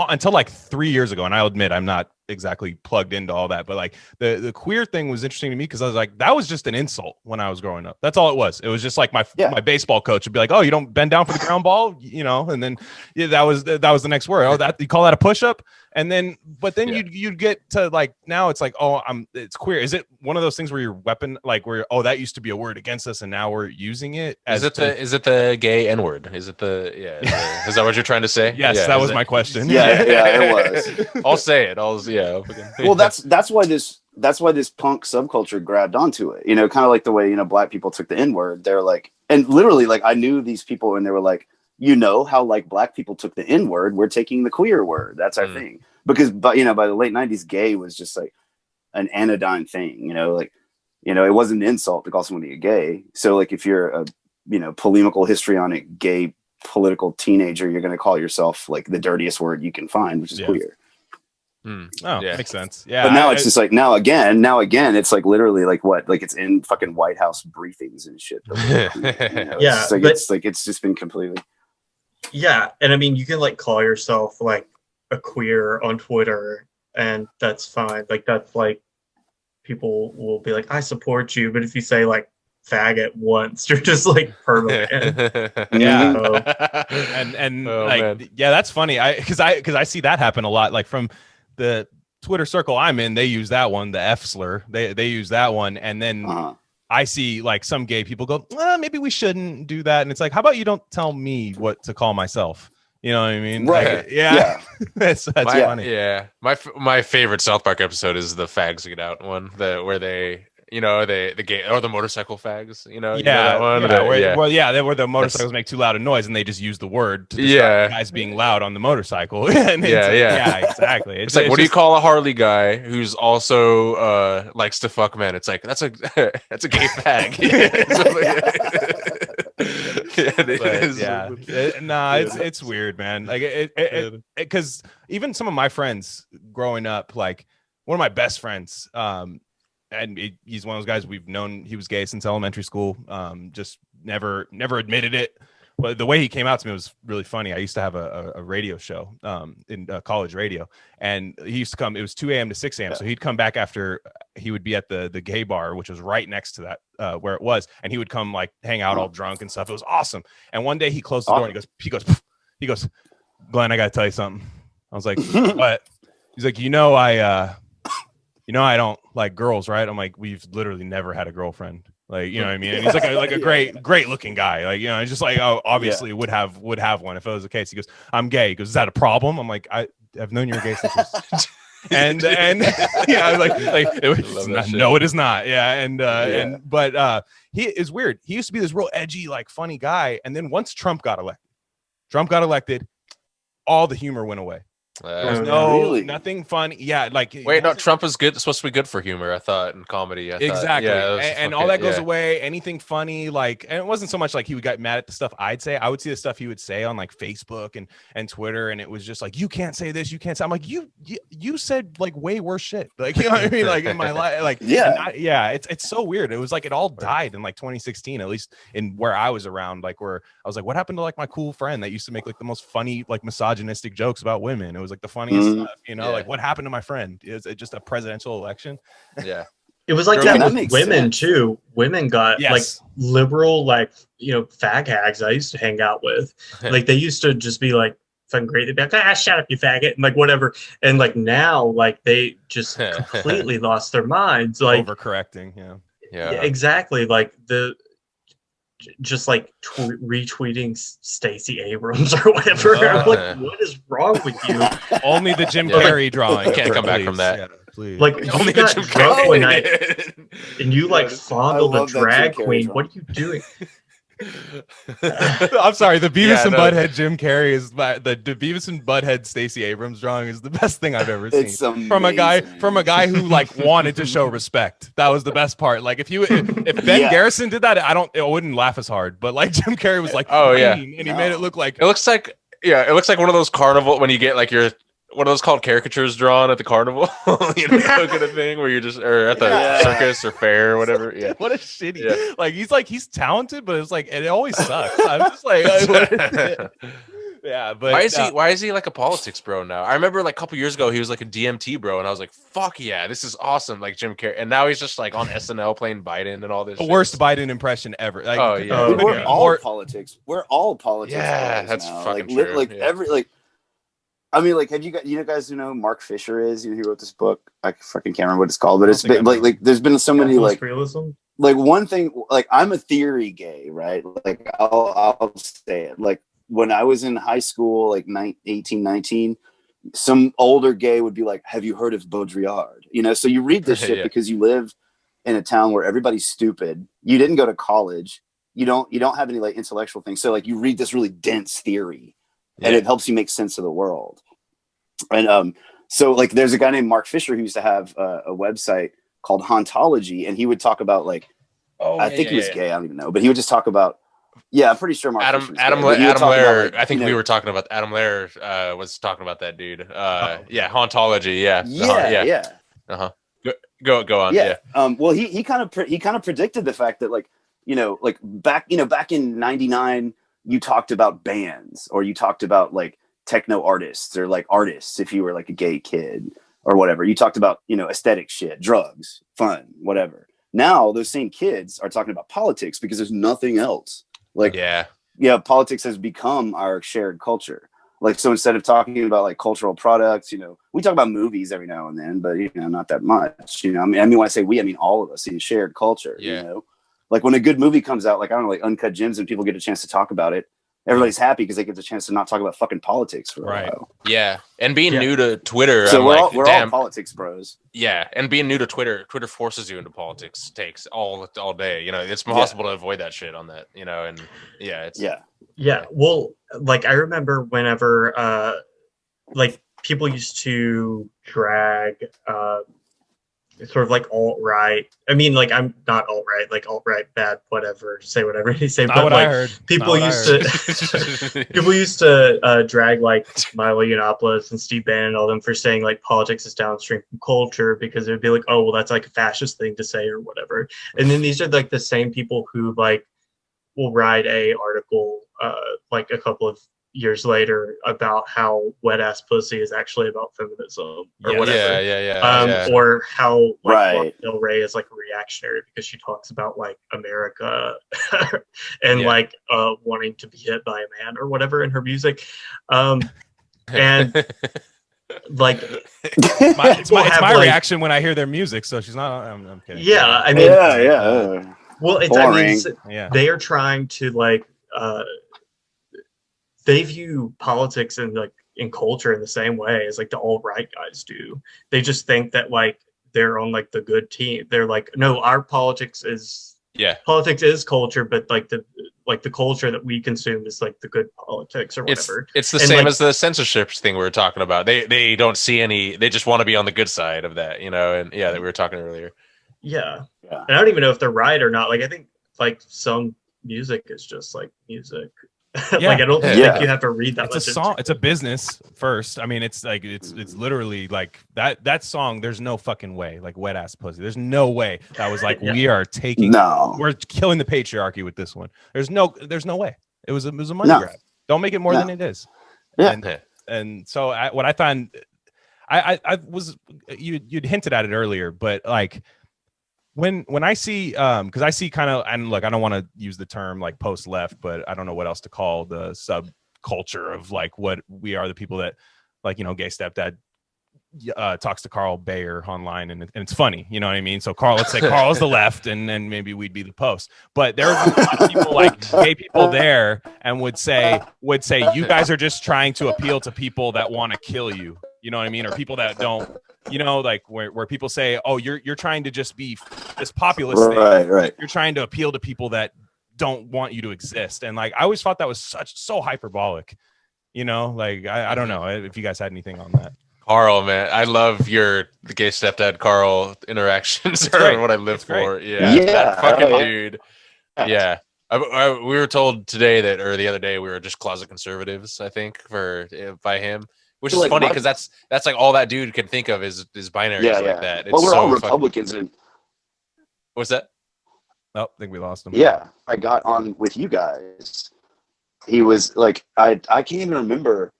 until like 3 years ago, and I'll admit I'm not exactly plugged into all that, but like the queer thing was interesting to me because I was like, that was just an insult when I was growing up. That's all it was. It was just like my baseball coach would be like, oh, you don't bend down for the ground ball, you know, and then that was the next word. Oh, that you call that a push-up? And then, but then you'd get to like, now it's like, oh, it's queer. Is it one of those things where your weapon, like where, oh, that used to be a word against us and now we're using it? Is it the gay N word? Is that what you're trying to say? Yes, that was my question. Yeah, it was. I'll say it. Well, that's why this punk subculture grabbed onto it. You know, kind of like the way, you know, black people took the N word. They're like, and literally, like, I knew these people and they were like, you know how like black people took the N word, we're taking the queer word. That's our thing. Because, but you know, by the late 90s, gay was just like an anodyne thing. You know, like, you know, it wasn't an insult to call somebody a gay. So like, if you're a, you know, polemical histrionic gay political teenager, you're going to call yourself like the dirtiest word you can find, which is queer. Makes sense. Yeah. But now it's just like now again, it's like literally like what, like it's in fucking White House briefings and shit. You know, yeah, it's just been completely. Yeah, and I mean, you can like call yourself like a queer on Twitter, and that's fine. Like that's like people will be like, I support you, but if you say like faggot once, you're just like permanent. And like, man. Yeah, that's funny. Because I see that happen a lot. Like from the Twitter circle I'm in, they use that one, the F slur. They use that one, and then. I see like some gay people go, well, maybe we shouldn't do that. And it's like, how about you don't tell me what to call myself? You know what I mean? Right. Like, yeah. that's funny. Yeah. My favorite South Park episode is the fags get out one, where they, you know, the gay or the motorcycle fags, you know, that one. Where the motorcycles That's, make too loud a noise and they just use the word to describe guys being loud on the motorcycle. And exactly. It's like, what do you call a Harley guy who's also likes to fuck men? It's like that's a gay fag. It's weird, man. Like because even some of my friends growing up, like one of my best friends, and he's one of those guys we've known. He was gay since elementary school. Just never admitted it. But the way he came out to me was really funny. I used to have a radio show in college radio, and he used to come. It was 2 a.m. to 6 a.m. So he'd come back after he would be at the gay bar, which was right next to that where it was, and he would come like hang out all drunk and stuff. It was awesome. And one day he closed the door and he goes, Glenn, I gotta tell you something. I was like, what? He's like, I don't like girls, right? I'm like, we've literally never had a girlfriend. Like, you know what I mean? And he's like a great looking guy. Like, you know, it's just like, oh, obviously would have one if it was the case. He goes, I'm gay. He goes, is that a problem? I'm like, I've known you're gay since and yeah, no, it is not. Yeah. But he is weird. He used to be this real edgy, like funny guy. And then once Trump got elected, all the humor went away. There was nothing fun. Yeah, like wait, no, Trump is good. It's supposed to be good for humor, I thought, in comedy. Exactly. And all that goes away. Anything funny, like, and it wasn't so much like he would get mad at the stuff I'd say. I would see the stuff he would say on like Facebook and Twitter, and it was just like, you can't say this, you can't say. I'm like, you said like way worse shit. Like, you know what I mean? Like in my life, like it's so weird. It was like it all died in like 2016, at least in where I was around. Like where I was like, what happened to like my cool friend that used to make like the most funny, like misogynistic jokes about women? It was like the funniest stuff, you know, like what happened to my friend? Is it just a presidential election? Yeah. It was like that with women too. Women got like liberal, like, you know, fag hags I used to hang out with. Like they used to just be like fucking great. They'd be like, shut up, you faggot, and like whatever. And like now, like they just completely lost their minds. Like overcorrecting, yeah, exactly. Like just like retweeting Stacey Abrams or whatever. I'm like, what is wrong with you? Only the Jim Carrey drawing. Can't come back from that. Yeah, please. Like only got drunk one night and you like fondled a drag queen. What are you doing? I'm sorry. The Beavis and Butthead Jim Carrey is the Beavis and Butthead Stacey Abrams drawing is the best thing I've ever seen. From a guy who like wanted to show respect. That was the best part. Like if Ben Garrison did that, I wouldn't laugh as hard. But like Jim Carrey was like, and he made it look like it looks like one of those carnival when you get like your what are those called, caricatures drawn at the carnival, you know, kind of thing, where you're just, or at the circus or fair or whatever. Yeah. What a shitty, like he's talented, but it's like, it always sucks. I'm just like, Yeah, but why is he like a politics bro now? I remember like a couple years ago he was like a DMT bro, and I was like, fuck yeah, this is awesome, like Jim Carrey. And now he's just like on SNL playing Biden and all this the shit. worst Biden impression ever. Like, Oh, yeah. Oh, We're yeah. all politics. We're all politics. Yeah, bros that's now. fucking like, true. Like Yeah. every like. I mean, like, have you guys who know Mark Fisher is? He wrote this book. I fucking can't remember what it's called, but it's been, like there's been so many like realism. Like one thing, like I'm a theory gay, right? Like I'll say it. Like when I was in high school, like 18, 19, some older gay would be like, "Have you heard of Baudrillard?" You know, so you read this shit Yeah. because you live in a town where everybody's stupid. You didn't go to college. You don't have any like intellectual things. So like you read this really dense theory. And it helps you make sense of the world. And so like there's a guy named Mark Fisher who used to have a website called Hauntology, and he would talk about like I think he was gay, I don't even know, but he would just talk about I'm pretty sure Mark Fisher was Adam gay, Lair. Like, I think we were talking about Adam Lair was talking about that dude. Yeah, Hauntology. Yeah. Yeah. Go on. Yeah. Well, he kind of predicted the fact that like back in '99. You talked about bands, or you talked about like techno artists, or like artists if you were like a gay kid or whatever. You talked about aesthetic shit, drugs, fun, whatever. Now those same kids are talking about politics because there's nothing else. Like politics has become our shared culture. Like, so instead of talking about like cultural products, we talk about movies every now and then, but not that much. I mean when I say we, I mean all of us in shared culture. Like when a good movie comes out, like I don't know, like Uncut Gems, and people get a chance to talk about it, everybody's happy because they get the chance to not talk about fucking politics for a while. Yeah, and being new to Twitter, so we're all damn politics bros. Yeah, and being new to Twitter forces you into politics takes all day. It's impossible to avoid that shit on that. And yeah. Well, like I remember whenever like people used to drag sort of like alt-right. I mean, like I'm not alt-right, like alt-right bad, whatever, say whatever you say. Not but what like I heard. people used to drag like Milo Yiannopoulos and Steve Bannon and all them for saying like politics is downstream from culture, because it would be like, oh well, that's like a fascist thing to say or whatever. And then these are like the same people who like will write a article like a couple of years later about how wet ass pussy is actually about feminism or whatever. Or how like Del Rey is like a reactionary because she talks about like America and like wanting to be hit by a man or whatever in her music. And like it's my reaction when I hear their music, so she's not. I'm kidding. Yeah, I mean, well, it's boring. They are trying to like they view politics and like in culture in the same way as like the alt-right guys do. They just think that like they're on like the good team. They're like, no, our politics is culture, but like the culture that we consume is like the good politics or whatever. It's the same as the censorship thing we were talking about. They don't see any. They just want to be on the good side of that, And that we were talking earlier. Yeah. And I don't even know if they're right or not. Like I think like some music is just like music. Like I don't think you have to read that. It's a song. It's a business first. I mean, it's like it's literally like that song. There's no fucking way. Like wet ass pussy. There's no way that was like we're killing the patriarchy with this one. There's no way. It was a money grab. Don't make it more than it is. Yeah. And so what I found, I was you'd hinted at it earlier, but like. When I see because I see kind of, and look, I don't want to use the term like post left, but I don't know what else to call the subculture of like what we are, the people that like gay stepdad talks to Carl Bayer online, and it's funny, you know what I mean? So let's say Carl is the left, and then maybe we'd be the post. But there are a lot of people like gay people there, and would say you guys are just trying to appeal to people that want to kill you. You know what I mean? Or people that don't, like where people say, oh, you're trying to just be this populist thing. Right. You're trying to appeal to people that don't want you to exist. And like, I always thought that was so hyperbolic, like, I don't know if you guys had anything on that. Carl, man, I love the gay stepdad Carl interactions are what I live for. That fucking dude. Yeah. We were told today or the other day, we were just closet conservatives, I think, by him. Which is like, funny because that's like all that dude can think of is binaries like that. It's we're all Republicans. What's that? Oh, I think we lost him. Yeah, I got on with you guys. he was like, I can't even remember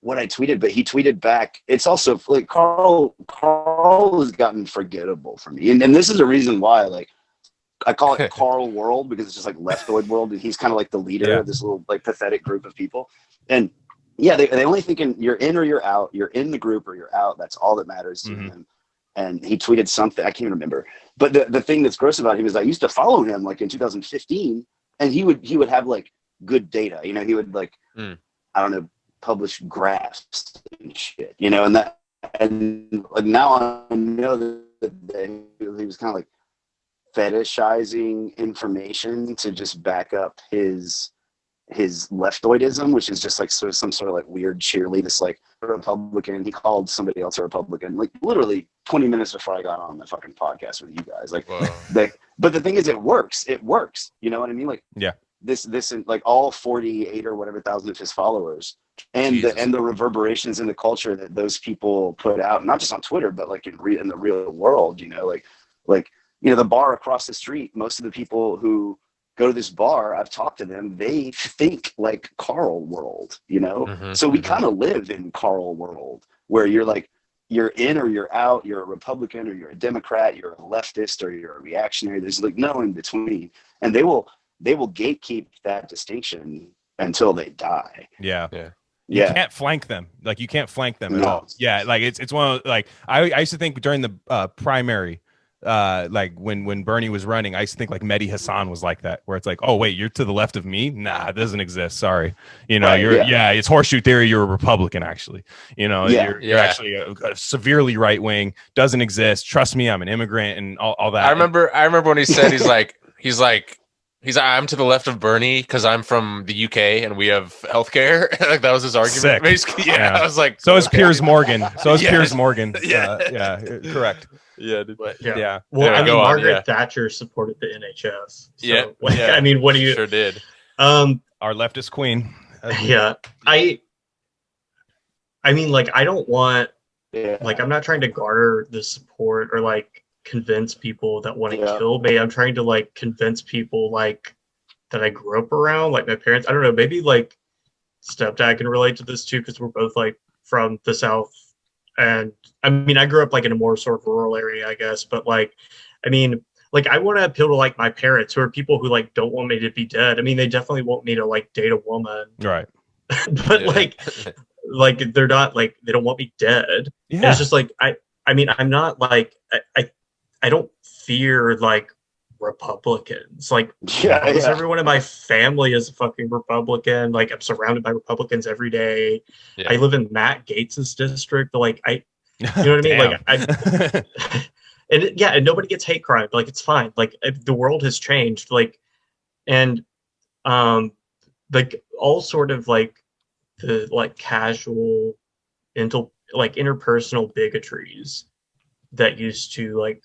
what I tweeted, but he tweeted back. It's also like Carl has gotten forgettable for me. And this is a reason why, like, I call it Carl World, because it's just like leftoid world. And he's kind of like the leader of this little like pathetic group of people. And yeah, they only thinking you're in or you're out, you're in the group or you're out. That's all that matters to him. And he tweeted something, I can't even remember. But the thing that's gross about him is I used to follow him like in 2015, and he would have like good data. You know, he would like, I don't know, publish graphs and shit, you know, and like now I know that he was kind of like fetishizing information to just back up his leftoidism, which is just like sort of some sort of like weird cheerlead. This like Republican, he called somebody else a Republican, like literally 20 minutes before I got on the fucking podcast with you guys. Like, but the thing is, it works. You know what I mean? Like, yeah, this like all 48 or whatever thousand of his followers, and the reverberations in the culture that those people put out, not just on Twitter, but like in the real world. You know, like you know, the bar across the street. Most of the people who go to this bar, I've talked to them, they think like Carl world, you know? So we kind of live in Carl world, where you're like, you're in or you're out, you're a Republican or you're a Democrat, you're a leftist or you're a reactionary. There's like no in between. And they will gatekeep that distinction until they die. Yeah. You can't flank them. Like, you can't flank them at all. Yeah. Like it's one of, like, I used to think during the primary, like when Bernie was running, I used to think like Mehdi Hassan was like that, where it's like, oh wait, you're to the left of me? Nah, it doesn't exist. Sorry, you know, it's horseshoe theory. You're a Republican, actually. You know, you're actually a severely right wing. Doesn't exist. Trust me, I'm an immigrant and all that. I remember when he said he's like I'm to the left of Bernie because I'm from the UK and we have healthcare. Like, that was his argument. Sick. Basically, yeah. I was like, so is Piers Morgan. Piers Morgan. Correct. Yeah, dude. But, yeah. Well, I mean, Margaret Thatcher supported the NHS. So, I mean, what do you? Sure did. Our leftist queen. Yeah, I mean, like, I don't want, like, I'm not trying to garner the support or like convince people that want to kill me. I'm trying to like convince people like that I grew up around, like my parents. I don't know, maybe like Stepdad can relate to this too, because we're both like from the South. And I mean, I grew up like in a more sort of rural area, I guess, but like, I mean, like, I want to appeal to like my parents, who are people who like don't want me to be dead. I mean, they definitely want me to like date a woman, right? But like they're not like, they don't want me dead. Yeah, it's just like I mean, I'm not like I don't fear like Republicans. Like, everyone in my family is a fucking Republican. Like, I'm surrounded by Republicans every day. I live in Matt Gates's district. Like, you know what I mean? Like, and nobody gets hate crime. Like, it's fine. Like, the world has changed. Like, and like all sort of like the like casual interpersonal bigotries that used to like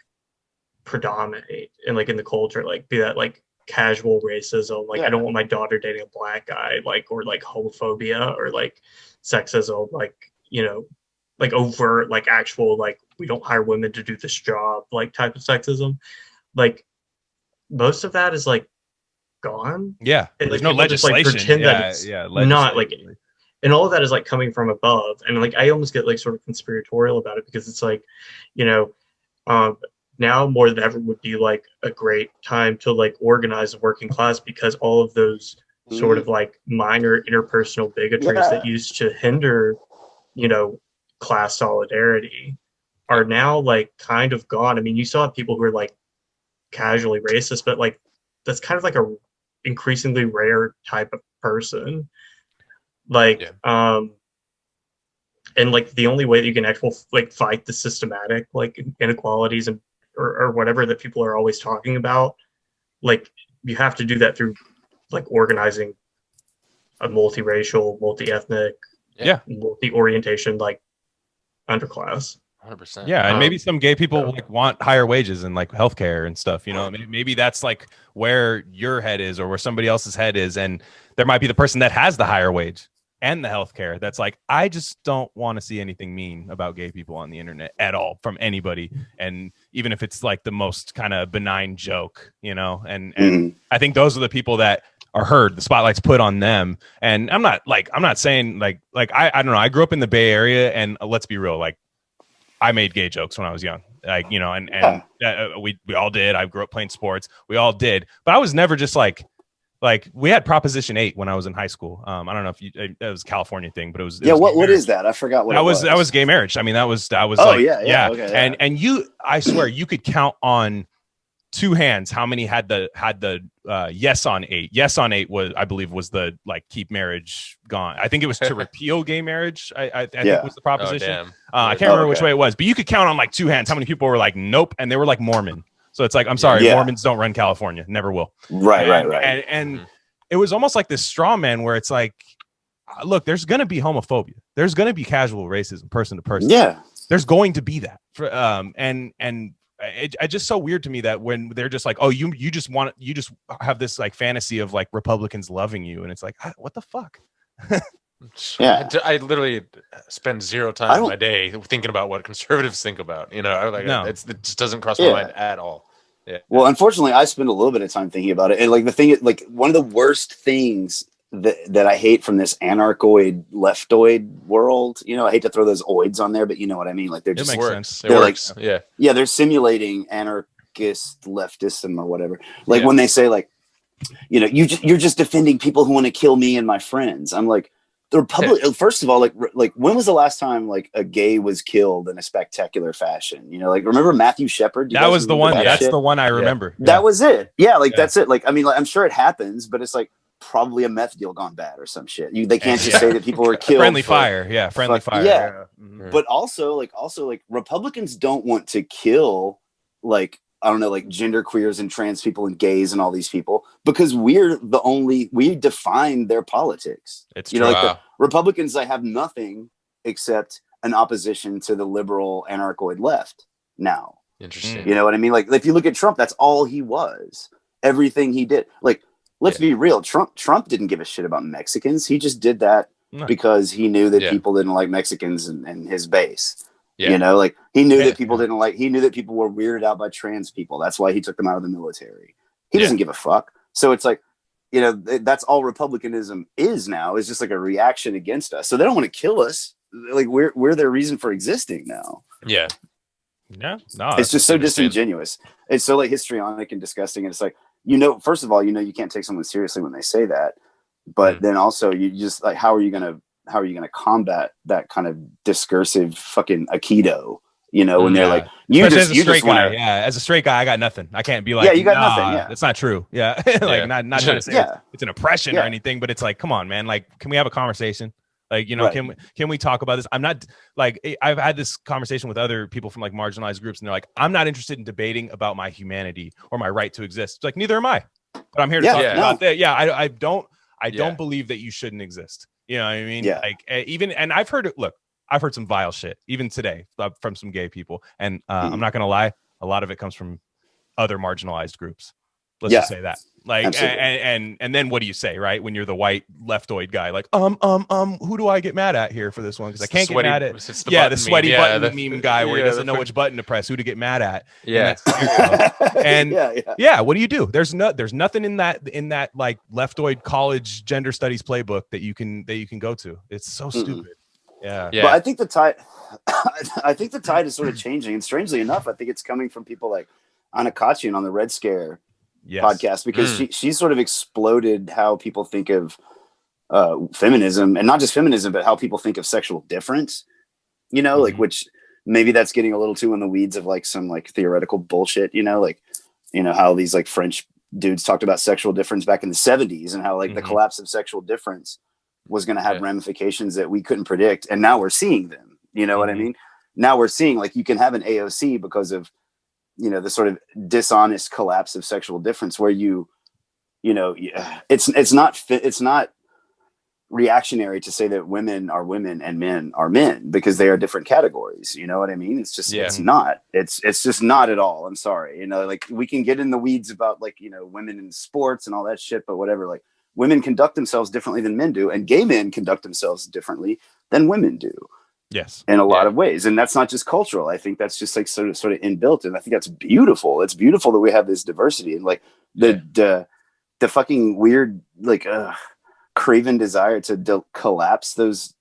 predominate and like in the culture, like be that like casual racism, like I don't want my daughter dating a black guy, like, or like homophobia or like sexism, like, you know, like overt, like actual, like we don't hire women to do this job, like type of sexism. Like, most of that is like gone. Yeah, and there's like, no legislation. Just, like, pretend that it's not like, and all of that is like coming from above. And like I almost get like sort of conspiratorial about it, because it's like, you know, now more than ever would be like a great time to like organize the working class, because all of those sort of like minor interpersonal bigotries that used to hinder, you know, class solidarity are now like kind of gone. I mean, you still have people who are like casually racist, but like that's kind of like a increasingly rare type of person. Like, and like the only way that you can actually like fight the systematic like inequalities and or whatever that people are always talking about, like you have to do that through like organizing a multiracial, multi-ethnic, multi-orientation like underclass. 100%. Yeah, and maybe some gay people like want higher wages and like healthcare and stuff. You know, maybe that's like where your head is or where somebody else's head is, and there might be the person that has the higher wage and the healthcare that's like, I just don't want to see anything mean about gay people on the internet at all from anybody, and even if it's like the most kind of benign joke, you know. And I think those are the people that are heard, the spotlight's put on them. And I'm not saying like I don't know, I grew up in the Bay Area, and let's be real, like I made gay jokes when I was young, like, you know, and we all did. I grew up playing sports, we all did, but I was never just like we had Proposition 8 when I was in high school. I don't know if it was a California thing, but it was what is that? I forgot what that was gay marriage. I mean, that was okay, and I swear you could count on two hands how many had the yes on 8. Yes on 8 was, I believe, was the like keep marriage gone. I think it was to repeal gay marriage. I think was the proposition. I can't remember which way it was, but you could count on like two hands how many people were like nope, and they were like Mormon. So it's like, I'm sorry, Mormons don't run California, never will. Right. And it was almost like this straw man where it's like, look, there's going to be homophobia. There's going to be casual racism, person to person. Yeah. There's going to be that. And it's just so weird to me that when they're just like, oh, you just have this like fantasy of like Republicans loving you. And it's like, what the fuck? Yeah, I literally spend zero time in my day thinking about what conservatives think about. You know, like it just doesn't cross my mind at all. Yeah. Well, unfortunately, I spend a little bit of time thinking about it, and like the thing, like one of the worst things that I hate from this anarchoid leftoid world. You know, I hate to throw those oids on there, but you know what I mean. Like they're just they're simulating anarchist leftism or whatever. Like when they say like, you know, you're just defending people who want to kill me and my friends. I'm like, the Republic. First of all, like when was the last time like a gay was killed in a spectacular fashion? You know, like remember Matthew Shepard? That was the one. That's the one I remember. Yeah. That was it. Yeah, like that's it. Like I mean, like, I'm sure it happens, but it's like probably a meth deal gone bad or some shit. They can't just say that people were killed. Friendly fire. Yeah. Mm-hmm. But also Republicans don't want to kill like, I don't know, like gender queers and trans people and gays and all these people, because we define their politics. It's true. Like the Republicans, I have nothing except an opposition to the liberal anarchoid left now. Interesting. You know what I mean? Like if you look at Trump, that's all he was. Everything he did. Like, let's be real. Trump didn't give a shit about Mexicans. He just did that because he knew that people didn't like Mexicans and his base. Yeah. You know, like he knew that people were weirded out by trans people. That's why he took them out of the military. He doesn't give a fuck. So it's like, you know, that's all Republicanism is now, is just like a reaction against us. So they don't want to kill us. Like we're their reason for existing now. Yeah. No, it's just so disingenuous. It's so like histrionic and disgusting. And it's like, you know, first of all, you know, you can't take someone seriously when they say that, but then also you just like, how are you going to combat that kind of discursive fucking aikido, you know, when they're like, as a straight guy, I got nothing. I can't be like, you got nothing. Yeah. That's not true. Yeah. Not trying to say it's an oppression or anything, but it's like, come on, man. Like, can we have a conversation? Like, you know, can we talk about this? I'm not like, I've had this conversation with other people from like marginalized groups, and they're like, I'm not interested in debating about my humanity or my right to exist. It's like, neither am I, but I'm here to talk about that. Yeah. I don't believe that you shouldn't exist. You know what I mean? Yeah. Like and I've heard some vile shit even today from some gay people. And I'm not going to lie. A lot of it comes from other marginalized groups. Let's just say that. Like, and then what do you say, right? When you're the white leftoid guy, like, who do I get mad at here for this one? Because I can't get mad at the sweaty button meme guy where he doesn't know which button to press, who to get mad at. Yeah. And what do you do? There's nothing in that like leftoid college gender studies playbook that you can go to. It's so stupid. Yeah. But I think the tide is sort of changing, and strangely enough, I think it's coming from people like Anna Kachin on the Red Scare podcast, because she sort of exploded how people think of feminism, and not just feminism, but how people think of sexual difference, you know, like, which maybe that's getting a little too in the weeds of like some like theoretical bullshit, you know, like, you know, how these like French dudes talked about sexual difference back in the 70s and how like the collapse of sexual difference was going to have ramifications that we couldn't predict. And now we're seeing them, you know what I mean? Now we're seeing like you can have an AOC because of, you know, the sort of dishonest collapse of sexual difference, where you know, it's not reactionary to say that women are women and men are men, because they are different categories. You know what I mean? It's just, it's just not at all. I'm sorry. You know, like we can get in the weeds about like, you know, women in sports and all that shit, but whatever, like women conduct themselves differently than men do, and gay men conduct themselves differently than women do. Yes. In a lot of ways. And that's not just cultural. I think that's just like sort of inbuilt. And I think that's beautiful. It's beautiful that we have this diversity, and like the the fucking weird, like, craven desire to collapse those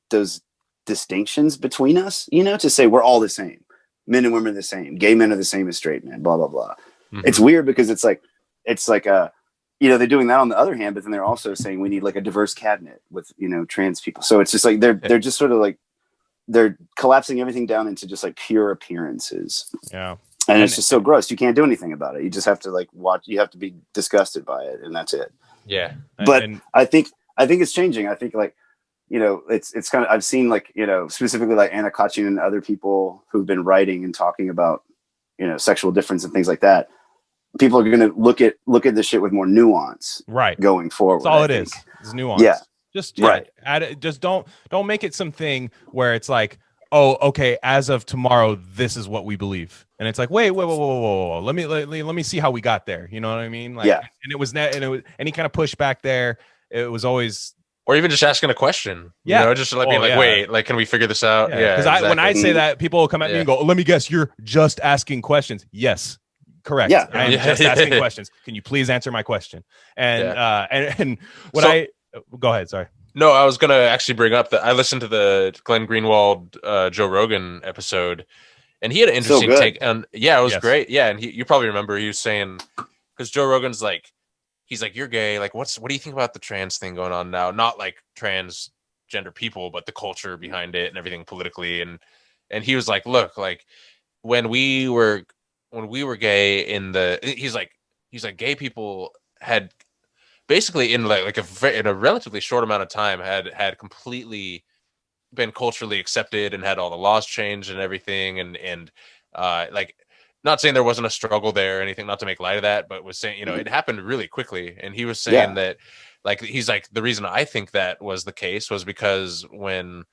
distinctions between us, you know, to say we're all the same. Men and women are the same. Gay men are the same as straight men, blah, blah, blah. Mm-hmm. It's weird because it's like you know, they're doing that on the other hand, but then they're also saying we need like a diverse cabinet with, you know, trans people. So it's just like, they're just sort of like, they're collapsing everything down into just like pure appearances. Yeah. And it's just so gross. You can't do anything about it. You just have to like watch, you have to be disgusted by it. And that's it. Yeah. But I think it's changing. I think like, you know, it's kind of, I've seen like, you know, specifically like Anna Kachin and other people who've been writing and talking about, you know, sexual difference and things like that. People are going to look at this shit with more nuance, right? Going forward. That's all it is. It's nuance. Yeah. Just right. Add it. Just don't make it something where it's like, oh, okay, as of tomorrow, this is what we believe, and it's like, wait, whoa. Let me see how we got there. You know what I mean? Like, yeah. And it was any kind of pushback there. It was always. Or even just asking a question, you know, just like being like, wait, like, can we figure this out? Yeah. Because when I say that, people will come at me and go, let me guess, you're just asking questions. Yes, correct. Yeah. I am just asking questions. Can you please answer my question? And and what go ahead. Sorry. No, I was going to actually bring up that I listened to the Glenn Greenwald, Joe Rogan episode, and he had an interesting take. And it was great. Yeah. And you probably remember he was saying, because Joe Rogan's like, he's like, you're gay. Like, what do you think about the trans thing going on now? Not like transgender people, but the culture behind it and everything politically. And he was like, look, like when we were gay he's like gay people had basically in in a relatively short amount of time had completely been culturally accepted and had all the laws changed and everything. And like, not saying there wasn't a struggle there or anything, not to make light of that, but was saying, you know, it happened really quickly. And he was saying that, like, he's like, the reason I think that was the case was because when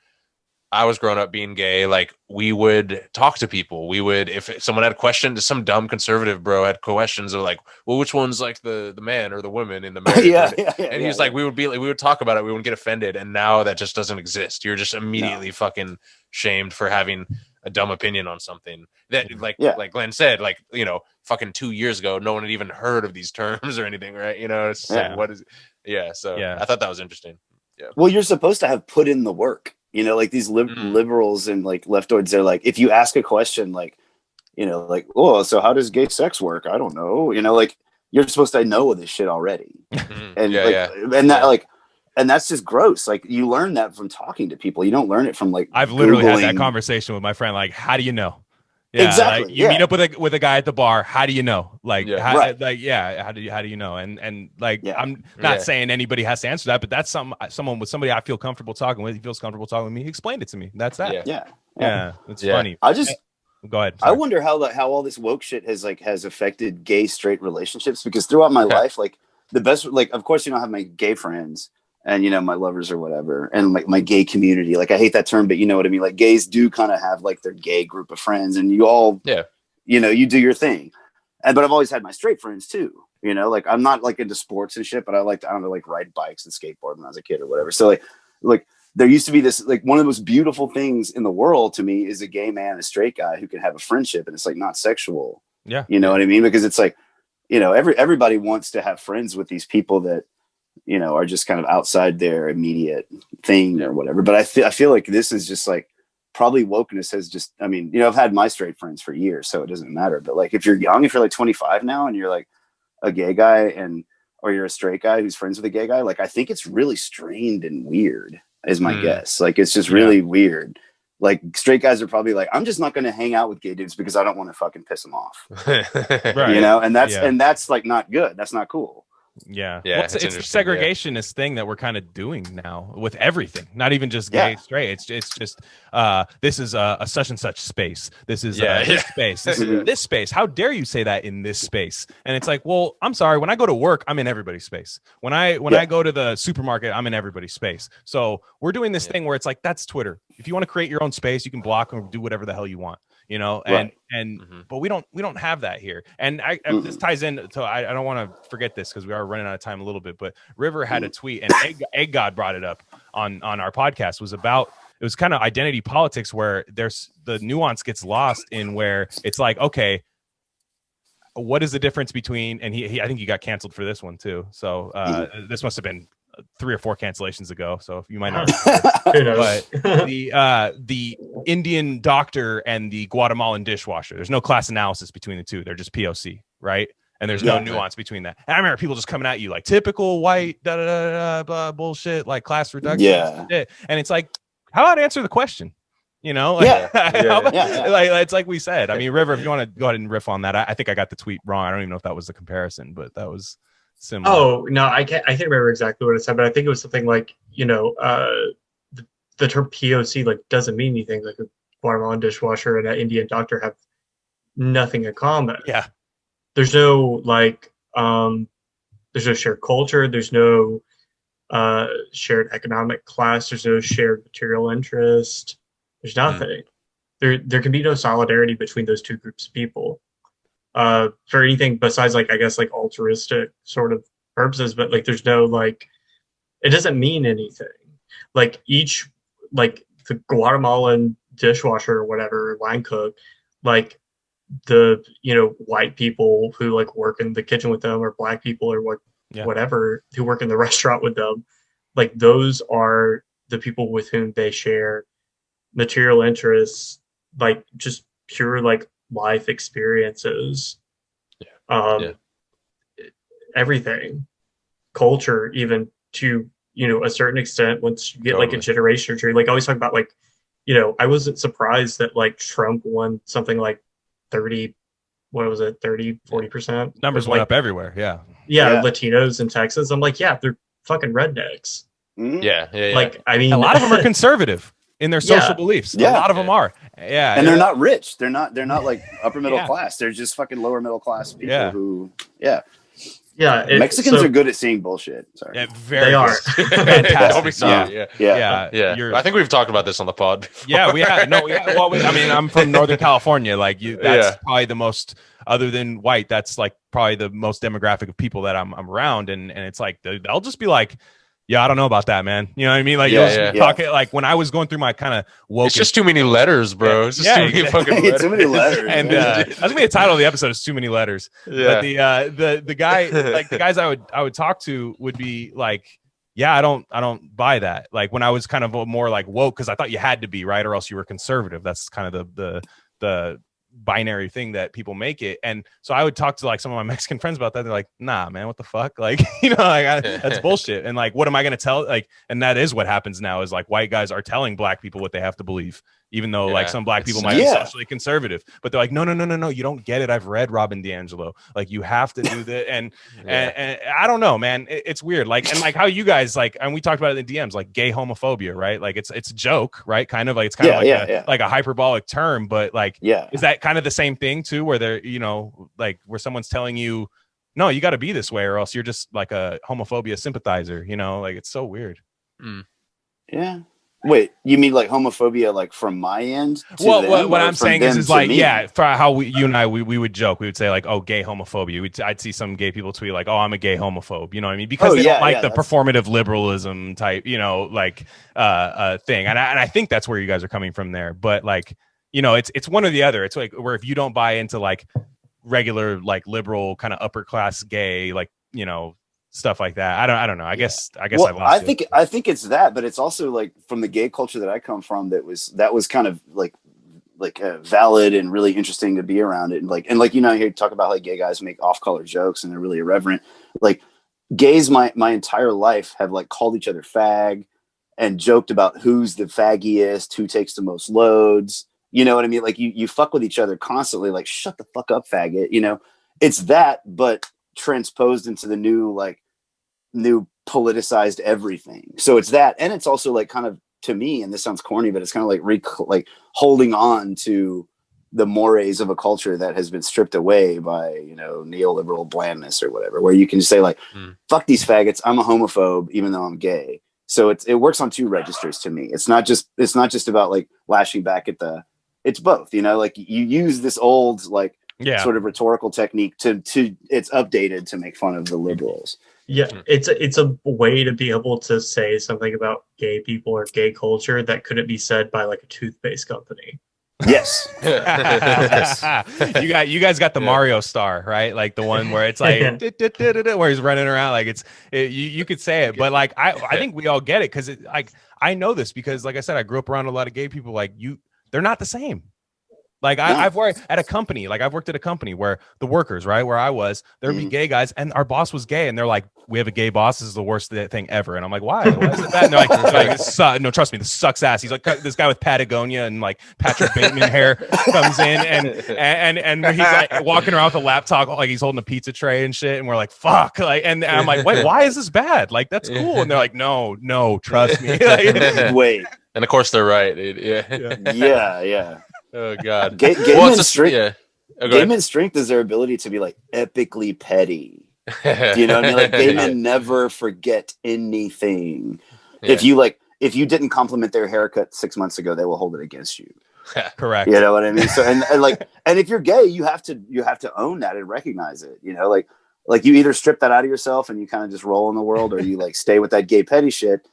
I was growing up being gay, like, we would talk to people. We would, if someone had a question, some dumb conservative bro had questions of like, well, which one's like the man or the woman in the marriage? And he was like, we would talk about it. We wouldn't get offended. And now that just doesn't exist. You're just immediately fucking shamed for having a dumb opinion on something that like Glenn said, like, you know, fucking 2 years ago, no one had even heard of these terms or anything. Right. You know, it's like, what is it? Yeah. So I thought that was interesting. Yeah. Well, you're supposed to have put in the work, you know, like these liberals and like leftoids. They're like, if you ask a question, like, you know, like, oh, so how does gay sex work? I don't know. You know, like, you're supposed to know this shit already. And and that's just gross. Like, you learn that from talking to people. You don't learn it from like, I've literally had that conversation with my friend. Like, how do you know? Yeah, exactly. Like, you meet up with a guy at the bar. How do you know? Like, how do you know? And like, I'm not saying anybody has to answer that, but that's somebody I feel comfortable talking with. He feels comfortable talking with me. He explained it to me. That's that. Yeah. It's funny. Go ahead. Sorry. I wonder how all this woke shit has affected gay straight relationships, because throughout my life, like, the best, like, of course, you know, I have my gay friends and, you know, my lovers or whatever, and like my gay community. Like, I hate that term, but you know what I mean? Like, gays do kind of have like their gay group of friends, and you all, you know, you do your thing. But I've always had my straight friends too, you know, like, I'm not like into sports and shit, but I don't know, like, ride bikes and skateboard when I was a kid or whatever. So like there used to be this, like, one of the most beautiful things in the world to me is a gay man, a straight guy who can have a friendship, and it's like not sexual. Yeah. You know what I mean? Because it's like, you know, everybody wants to have friends with these people that, you know, are just kind of outside their immediate thing or whatever. But I feel like this is just like, probably wokeness has just, I mean, you know, I've had my straight friends for years, so it doesn't matter. But like, if you're young, if you're like 25 now and you're like a gay guy or you're a straight guy who's friends with a gay guy, like, I think it's really strained and weird is my guess. Like, it's just really weird. Like, straight guys are probably like, I'm just not going to hang out with gay dudes because I don't want to fucking piss them off. You know, and that's like not good. That's not cool. Yeah. Well, it's a segregationist thing that we're kind of doing now with everything, not even just gay, straight. It's just this is a such and such space. This is this space. This is this space. How dare you say that in this space? And it's like, well, I'm sorry. When I go to work, I'm in everybody's space. When I go to the supermarket, I'm in everybody's space. So we're doing this thing where it's like, that's Twitter. If you want to create your own space, you can block or do whatever the hell you want. You know, but we don't have that here. And this ties in to, I don't want to forget this because we are running out of time a little bit, but River had a tweet, and Egg God brought it up on our podcast, it was kind of identity politics, where there's the nuance gets lost in where it's like, okay, what is the difference between, and he I think he got canceled for this one too. So this must have been 3 or 4 cancellations ago. So if you might not remember, but the Indian doctor and the Guatemalan dishwasher, there's no class analysis between the two. They're just POC, right? And there's no nuance between that. And I remember people just coming at you like typical white blah, bullshit, like class reduction. Yeah. And it's like, how about answer the question? You know, like, like it's like we said. I mean, River, if you want to go ahead and riff on that, I think I got the tweet wrong. I don't even know if that was the comparison, but that was similar. Oh no, I can't remember exactly what it said, but I think it was something like, you know, the term POC like doesn't mean anything. Like a Guatemalan dishwasher and an Indian doctor have nothing in common. Yeah. There's no like there's no shared culture, there's no shared economic class, there's no shared material interest, there's nothing. There can be no solidarity between those two groups of people for anything besides like, I guess, like altruistic sort of purposes, but like there's no like, it doesn't mean anything. Like each, like the Guatemalan dishwasher or whatever, line cook, like the, you know, white people who like work in the kitchen with them, or black people or whatever who work in the restaurant with them, like those are the people with whom they share material interests, like just pure like life experiences, everything, culture, even to, you know, a certain extent. Once you get like a generation or two, like I always talk about, like, you know, I wasn't surprised that like Trump won something like 30, what was it, 30-40%. Numbers went up everywhere. Yeah, Latinos in Texas. I'm like, yeah, they're fucking rednecks. Like, I mean, a lot of them are conservative in their social beliefs. A lot of them are. And they're not rich. They're not like upper middle class. They're just fucking lower middle class people who Mexicans are good at seeing bullshit. Sorry. Yeah, very they are. Fantastic. I think we've talked about this on the pod before. Yeah, we have. No, I mean, I'm from Northern California. Like that's probably the most, other than white, that's like probably the most demographic of people that I'm around. And it's like, they'll just be like, yeah, I don't know about that, man. You know what I mean? Like, talking, like when I was going through my kind of woke. It's just too many letters, bro. It's just too many fucking letters. Too many letters. And that's gonna be the title of the episode, is too many letters. But the guy, like the guys I would talk to would be like, yeah, I don't buy that. Like when I was kind of more like woke, because I thought you had to be, right, or else you were conservative. That's kind of the binary thing that people make it. And so I would talk to like some of my Mexican friends about that. They're like, nah, man, what the fuck? Like, you know, like that's bullshit. And like, what am I going to tell? Like, and that is what happens now, is like white guys are telling black people what they have to believe, even though like some black people might be socially conservative, but they're like, no, you don't get it. I've read Robin DiAngelo. Like you have to do that. And I don't know, man, it's weird. Like, and like how you guys like, and we talked about it in the DMs, like gay homophobia, right? Like it's a joke, right? Kind of like, it's kind of like a hyperbolic term, but like, is that kind of the same thing too, where they're, you know, like where someone's telling you, no, you got to be this way or else you're just like a homophobia sympathizer, you know? Like it's so weird. Yeah. Wait, you mean like homophobia, like from my end? Well, what I'm saying is like, for how you and I, we would joke. We would say like, oh, gay homophobia. I'd see some gay people tweet like, oh, I'm a gay homophobe. You know what I mean? Because they don't like the performative liberalism type, you know, like thing. And I think that's where you guys are coming from there. But like, you know, it's one or the other. It's like where if you don't buy into like regular, like liberal kind of upper class gay, like, you know, stuff like that. I don't know. I guess well, I think it's that, but it's also like from the gay culture that I come from, that was kind of like valid and really interesting to be around it. And like, you know, you talk about like gay guys make off-color jokes and they're really irreverent. Like gays my entire life have like called each other fag and joked about who's the faggiest, who takes the most loads. You know what I mean? Like you fuck with each other constantly, like shut the fuck up, faggot. You know, it's that, but transposed into the new politicized everything. So it's that, and it's also like kind of, to me, and this sounds corny, but it's kind of like holding on to the mores of a culture that has been stripped away by, you know, neoliberal blandness or whatever, where you can just say like, fuck these faggots, I'm a homophobe even though I'm gay. So it works on two registers to me. It's not just about like lashing back at it's both, you know, like you use this old like sort of rhetorical technique to it's updated to make fun of the liberals. Yeah, it's a way to be able to say something about gay people or gay culture that couldn't be said by like a toothpaste company. Yes. You guys got the Mario star, right? Like the one where it's like where he's running around, like you could say it, but like I think we all get it, because like I know this because, like I said, I grew up around a lot of gay people. Like they're not the same. Like I've worked at a company, where the workers, right, where I was, there'd be gay guys, and our boss was gay, and they're like, "We have a gay boss. This is the worst thing ever." And I'm like, "Why? Why is it that?" And they're like, "No, trust me, this sucks ass." He's like, "This guy with Patagonia and like Patrick Bateman hair comes in, and he's like walking around with a laptop, like he's holding a pizza tray and shit." And we're like, "Fuck!" Like, and I'm like, "Wait, why is this bad? Like, that's cool." And they're like, "No, trust me." Wait. And of course they're right, dude. Yeah. Oh god. Gay men's strength. Yeah. Gay men's strength is their ability to be like epically petty. Do you know what I mean? Like gay men never forget anything. Yeah. If you didn't compliment their haircut 6 months ago, they will hold it against you. Correct. You know what I mean? So and if you're gay, you have to own that and recognize it. You know, like you either strip that out of yourself and you kind of just roll in the world, or you like stay with that gay petty shit.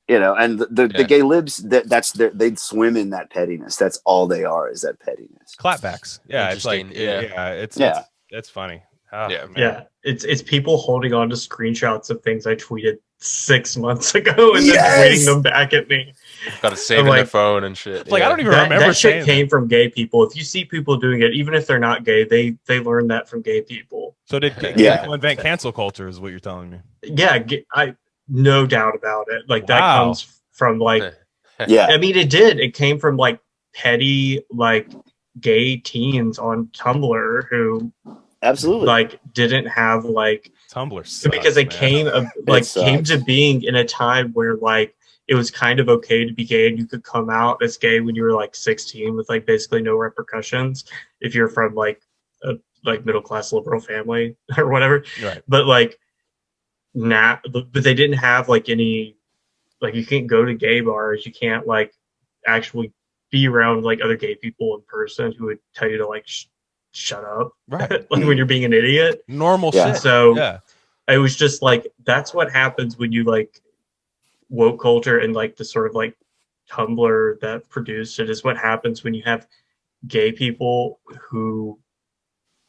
You know, and the gay libs, they'd swim in that pettiness. That's all they are, is that pettiness. Clapbacks. Yeah, it's like it's funny. Oh, Yeah, man. Yeah, it's people holding on to screenshots of things I tweeted 6 months ago and then tweeting them back at me. Got to save in their phone and shit. It's like I don't even remember that shit saying came from gay people. If you see people doing it, even if they're not gay, they learn that from gay people. So did gay people invent cancel culture? Is what you're telling me? Yeah, no doubt about it. Like that comes from like, I mean, it came from like petty like gay teens on Tumblr who absolutely like didn't have like Tumblr sucks, because it man. came to being in a time where like it was kind of okay to be gay, and you could come out as gay when you were like 16 with like basically no repercussions if you're from like a like middle class liberal family or whatever. Right. But like but they didn't have like any, like you can't go to gay bars, you can't like actually be around like other gay people in person who would tell you to like shut up, right? Like when you're being an idiot. Normal shit. So it was just like that's what happens when you like woke culture and like the sort of like Tumblr that produced it is what happens when you have gay people who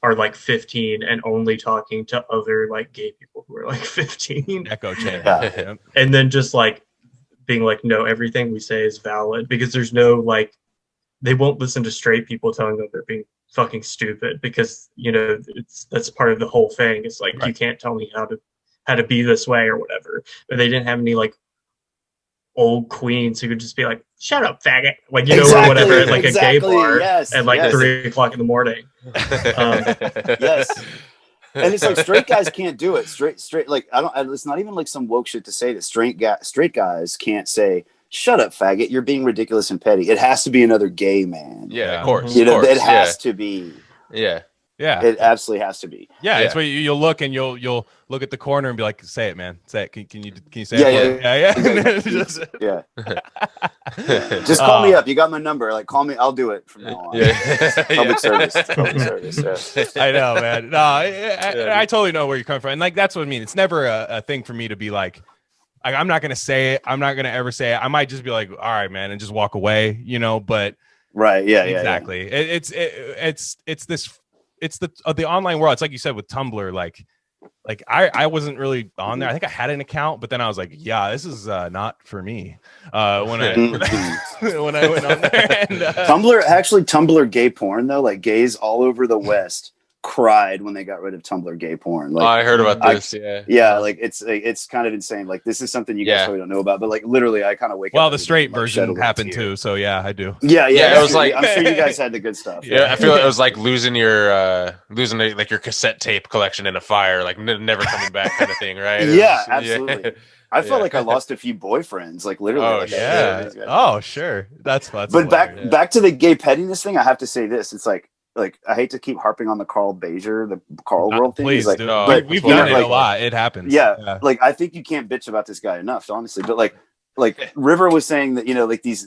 are like 15 and only talking to other like gay people who are like 15. Echo chamber. And then just like being like, no, everything we say is valid, because there's no like, they won't listen to straight people telling them they're being fucking stupid, because you know that's part of the whole thing. It's like you can't tell me how to be this way or whatever. But they didn't have any like old queens who could just be like, shut up, faggot, like, you know, or whatever, at like a gay bar at like 3 o'clock in the morning. Yes. And it's like straight guys can't do it. Straight like it's not even like some woke shit to say that straight guys can't say, shut up, faggot, you're being ridiculous and petty. It has to be another gay man. Yeah, of course. You know, it has to be. Yeah. It absolutely has to be. Yeah, it's where you'll look and you'll look at the corner and be like, say it, man. Say it. Can you say it? Yeah. Just call me up. You got my number. Like, call me. I'll do it from now on. Public service. I know, man. No, I totally know where you're coming from. And like, that's what I mean. It's never a thing for me to be like, I'm not going to say it. I'm not going to ever say it. I might just be like, all right, man, and just walk away, you know, but right. Yeah. Exactly. Yeah. It's the online world. It's like you said with Tumblr, like I wasn't really on there. I think I had an account, but then I was like, yeah, this is not for me. When I went on there. And, Tumblr gay porn though, like gays all over the West cried when they got rid of Tumblr gay porn. Like, I heard about this. Like it's kind of insane. Like this is something you guys probably don't know about, but like literally, I kind of wake up. Well, the straight version happened too, so yeah, I do. Yeah. It was like, I'm sure you guys had the good stuff. Yeah, I feel like it was like losing your cassette tape collection in a fire, like never coming back kind of thing, right? Absolutely. I felt like I lost a few boyfriends, like literally. Oh, sure, that's fun. But back to the gay pettiness thing. I have to say this: it's like I hate to keep harping on the Carl Bajer, the Carl World thing. Please, like, but we've done it a lot. It happens. Yeah, like I think you can't bitch about this guy enough, honestly. But like River was saying that, you know, like these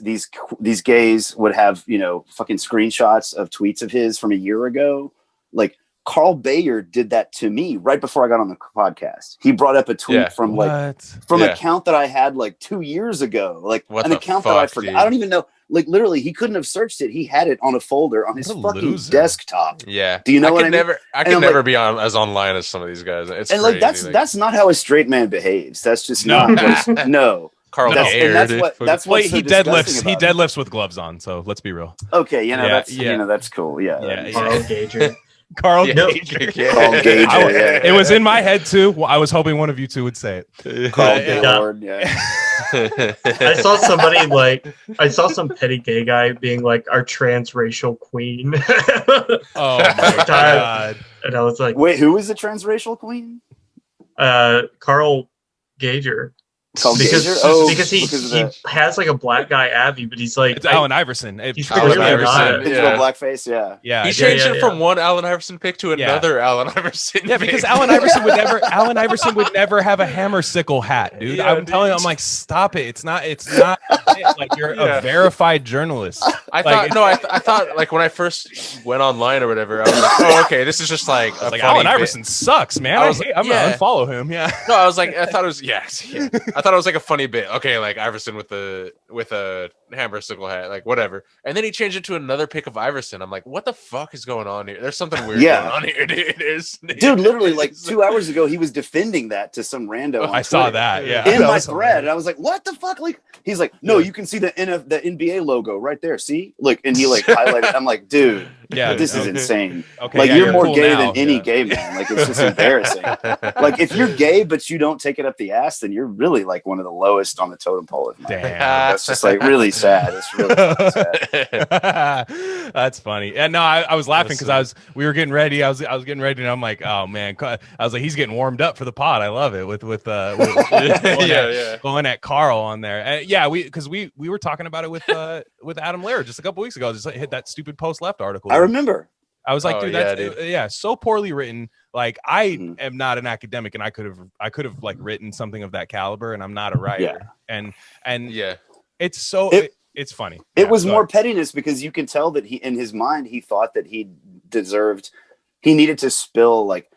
gays would have, you know, fucking screenshots of tweets of his from a year ago. Like Carl Bayard did that to me right before I got on the podcast. He brought up a tweet from an account that I had like 2 years ago, like an account that I forgot. Dude? I don't even know. Like literally, he couldn't have searched it. He had it on a folder on his fucking desktop. Yeah. Do you know what I mean? I could never be on as online as some of these guys. It's and crazy. Like that's not how a straight man behaves. That's just not. No. Carl Bayard. That's what he deadlifts. He deadlifts with gloves on. So let's be real. Okay, that's cool. Yeah. Carl Gager. Carl Gager. It was in my head too. I was hoping one of you two would say it. Carl Gaylord. I saw some petty gay guy being like our transracial queen. Oh my god! And I was like, wait, who is the transracial queen? Carl Gager. Because he has like a black guy Abby, but he's like it's Allen Iverson. He's clearly not. Digital blackface, yeah. He changed it from one Allen Iverson pick to another Allen Iverson. Yeah, because Allen Iverson would never have a hammer sickle hat, dude. Yeah, I'm telling you, I'm like, stop it. It's not like you're a verified journalist. I thought like when I first went online or whatever, I was like, oh, okay, this is just like Allen Iverson sucks, man. I'm gonna unfollow him. Yeah. No, I thought it was I thought it was like a funny bit. Okay, like Iverson with a hammer sickle hat, like whatever. And then he changed it to another pick of Iverson. I'm like, what the fuck is going on here? There's something weird going on here, dude. Dude, literally like 2 hours ago, he was defending that to some rando. I saw that, in my thread, and I was like, what the fuck? Like, he's like, no, you can see the NBA logo right there. See, look, and he like highlighted. I'm like, dude, this is insane. Okay, like you're more cool gay now. than any gay man. Like it's just embarrassing. Like if you're gay but you don't take it up the ass, then you're really like one of the lowest on the totem pole. Damn, that's just like really sad. It's really sad. That's funny. And no, I was laughing because we were getting ready. I was getting ready, and I'm like, oh man, I was like, he's getting warmed up for the pod. I love it with going at Carl on there. And we were talking about it with Adam Laird just a couple weeks ago. Just like, hit that stupid post left article. I remember. I was like, that's so poorly written. Like I am not an academic, and I could have like written something of that caliber, and I'm not a writer. And it's so it's funny. It was more pettiness because you can tell that he, in his mind, he thought that he needed to spill like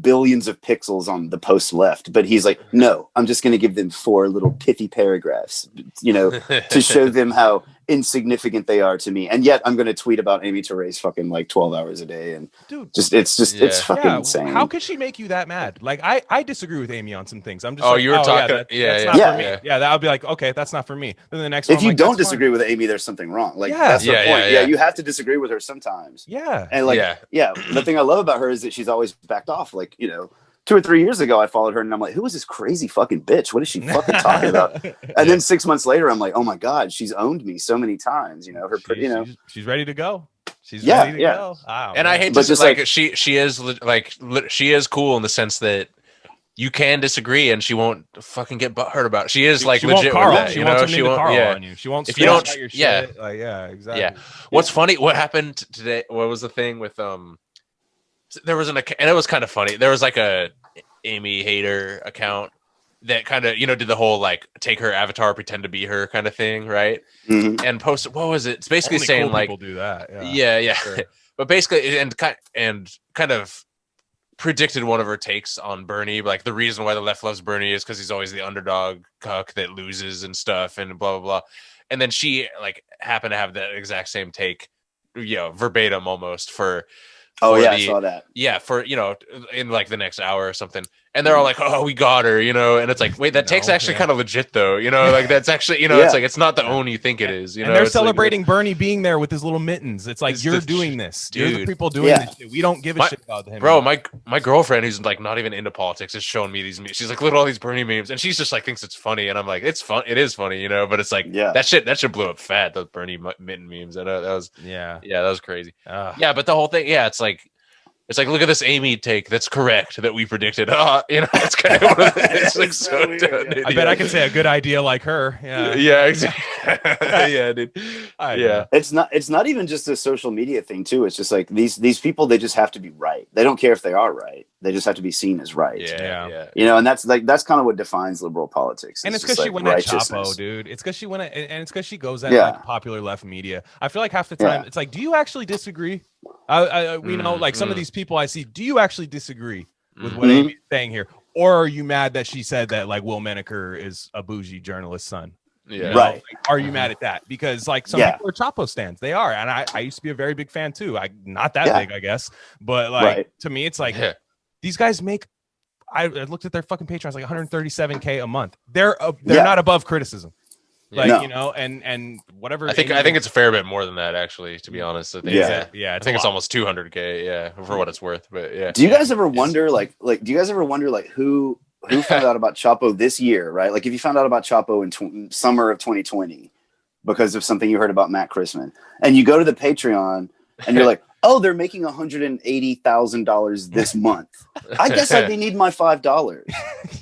billions of pixels on the post left, but he's like, no, I'm just going to give them 4 little pithy paragraphs, to show them how insignificant they are to me. And yet I'm going to tweet about Amy Teray's fucking like 12 hours a day. And dude, it's fucking insane. How could she make you that mad? Like I disagree with Amy on some things. I'm just you were talking. That's not for me. Yeah, that would be like, okay, that's not for me. Then the next if one, you like, don't disagree with Amy, there's something wrong. Like that's the point. Yeah, you have to disagree with her sometimes. Yeah. And like the thing I love about her is that she's always backed off. Like, 2 or 3 years ago, I followed her and I'm like, who is this crazy fucking bitch? What is she fucking talking about? And then 6 months later, I'm like, oh my God, she's owned me so many times. She's ready to go. She's ready to go. Oh, and man. I hate to say, like, she is cool in the sense that you can disagree and she won't fucking get butthurt about it. She is like legit. Carl. That, she won't Carl on you. She won't. If you don't, your shit. Like, exactly. Yeah. What's funny? What happened today? What was the thing with there was and it was kind of funny. There was like a Amy hater account that kind of did the whole like take her avatar, pretend to be her kind of thing, right? Mm-hmm. And posted, what was it? It's basically Only saying cool like people do that. Yeah. Sure. But basically, and kind of predicted one of her takes on Bernie. Like the reason why the left loves Bernie is because he's always the underdog cuck that loses and stuff, and blah blah blah. And then she like happened to have that exact same take, verbatim almost for. I saw that. Yeah, for in like the next hour or something, and they're all like, "Oh, we got her," and it's like, wait, that take's actually kind of legit though, like that's actually, it's like it's not the own you think it is, And they're celebrating Bernie being there with his little mittens. It's like you're doing this, dude. You're the people doing this shit. We don't give a shit about him, bro. My girlfriend, who's like not even into politics, is showing me these memes. She's like, look at all these Bernie memes, and she's just like thinks it's funny, and I'm like, it's fun. It is funny, but it's like that shit blew up fat. Those Bernie mitten memes. That was that was crazy. But the whole thing, it's like, look at this Amy take. That's correct. That we predicted. It's kind of one of it's like so done, I bet I can say a good idea like her. Yeah. Yeah. Exactly. Yeah, dude. It's not even just a social media thing too. It's just like these people. They just have to be right. They don't care if they are right. They just have to be seen as right. Yeah. And that's kind of what defines liberal politics. And it's because she went at Chapo, dude. It's because she and it's because she goes at like popular left media. I feel like half the time it's like, do you actually disagree? We know, like some of these people I see. Do you actually disagree with what Amy's saying here, or are you mad that she said that like Will Menaker is a bougie journalist's son? Yeah. You know? Right. Like, are you mad at that? Because like some people are Chapo stands. They are, and I used to be a very big fan too. Not that big, I guess, but like to me, it's like these guys make. I looked at their fucking Patreon. It's like 137K a month. They're not above criticism. Like you know, and whatever. I think it's a fair bit more than that, actually. To be honest, I think, I think it's almost 200K. Yeah, for what it's worth. But yeah. Do you guys ever wonder, like, do you guys ever wonder, like, who found out about Chapo this year, right? Like, if you found out about Chapo in summer of 2020 because of something you heard about Matt Christman, and you go to the Patreon and you're like, oh, they're making $180,000 this month. I guess I need my $5.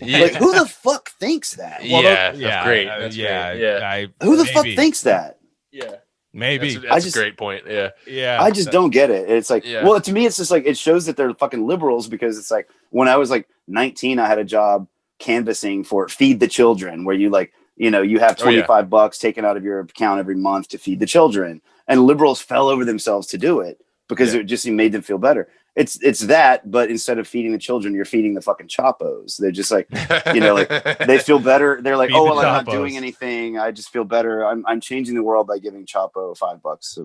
Like, who the fuck thinks that? Well, that's great. That's great. Who the fuck thinks that? Yeah, maybe that's a great point. Yeah. I just don't get it. It's like, well, to me, it's just like, it shows that they're fucking liberals, because it's like, when I was like 19, I had a job canvassing for Feed the Children, where you like, you know, you have $25 taken out of your account every month to feed the children, and liberals fell over themselves to do it because it just made them feel better. It's that, but instead of feeding the children, you're feeding the fucking Chapos. They're just like, you know, like they feel better. They're like, oh, well, I'm not doing anything. I just feel better. I'm changing the world by giving Chapo $5 a month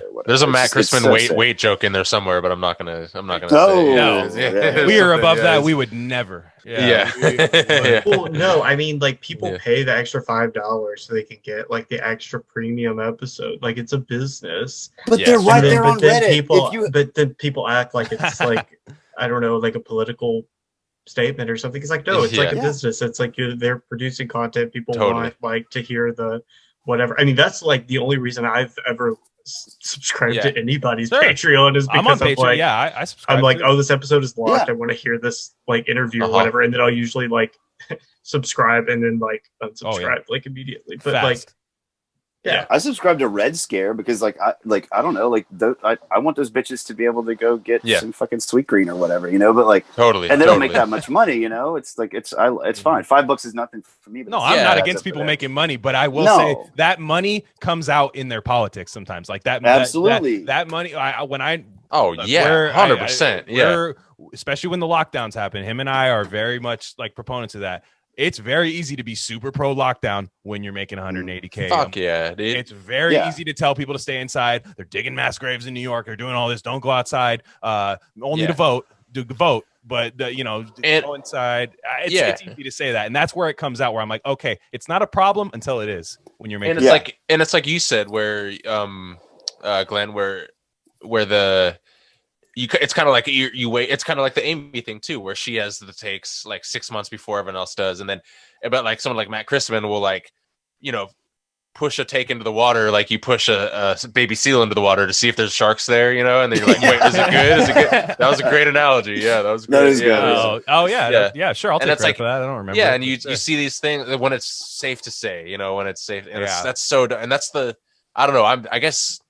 or whatever. There's a Matt Christman weight joke in there somewhere, but I'm not gonna say it. We are above that. We would never. Well, no, I mean, like, people pay the extra $5 so they can get like the extra premium episode. Like, it's a business. But they're right there on Reddit. But then people act like it's like, I don't know, like a political statement or something. It's like, no, it's like a business. It's like they're producing content. People want like to hear the whatever. I mean, that's like the only reason I've ever subscribed to anybody's Patreon is because I'm like, I subscribe. I'm like, oh, this episode is locked. I want to hear this like interview or whatever, and then I'll usually like subscribe and then like unsubscribe like immediately. But like, I subscribe to Red Scare because like I don't know, like I want those bitches to be able to go get some fucking Sweet Green or whatever, you know. But like and they don't make that much money, you know. It's like it's fine. $5 is nothing for me. But no, I'm not against people making money, but I will say that money comes out in their politics sometimes. Like that absolutely that money. 100%. Especially when the lockdowns happen. Him and I are very much like proponents of that. It's very easy to be super pro lockdown when you're making 180K. Fuck yeah, dude. It's very easy to tell people to stay inside. They're digging mass graves in New York. They're doing all this. Don't go outside. Only to vote. Do vote. But, you know, go inside. It's easy to say that. And that's where it comes out where I'm like, okay, it's not a problem until it is when you're making and it's like you said where, Glenn, where the... it's kind of like you wait. It's kind of like the Amy thing too, where she has the takes like 6 months before everyone else does, and then about like someone like Matt Christman will like, you know, push a take into the water like you push a baby seal into the water to see if there's sharks there, you know, and then you're like, wait, is it good? Is it good? That was a great analogy. Yeah, that was great. That is good. Sure. I'll take credit for that. I don't remember. Yeah, and you see these things when it's safe to say, you know, when it's safe, and that's so, and that's the, I don't know. I guess.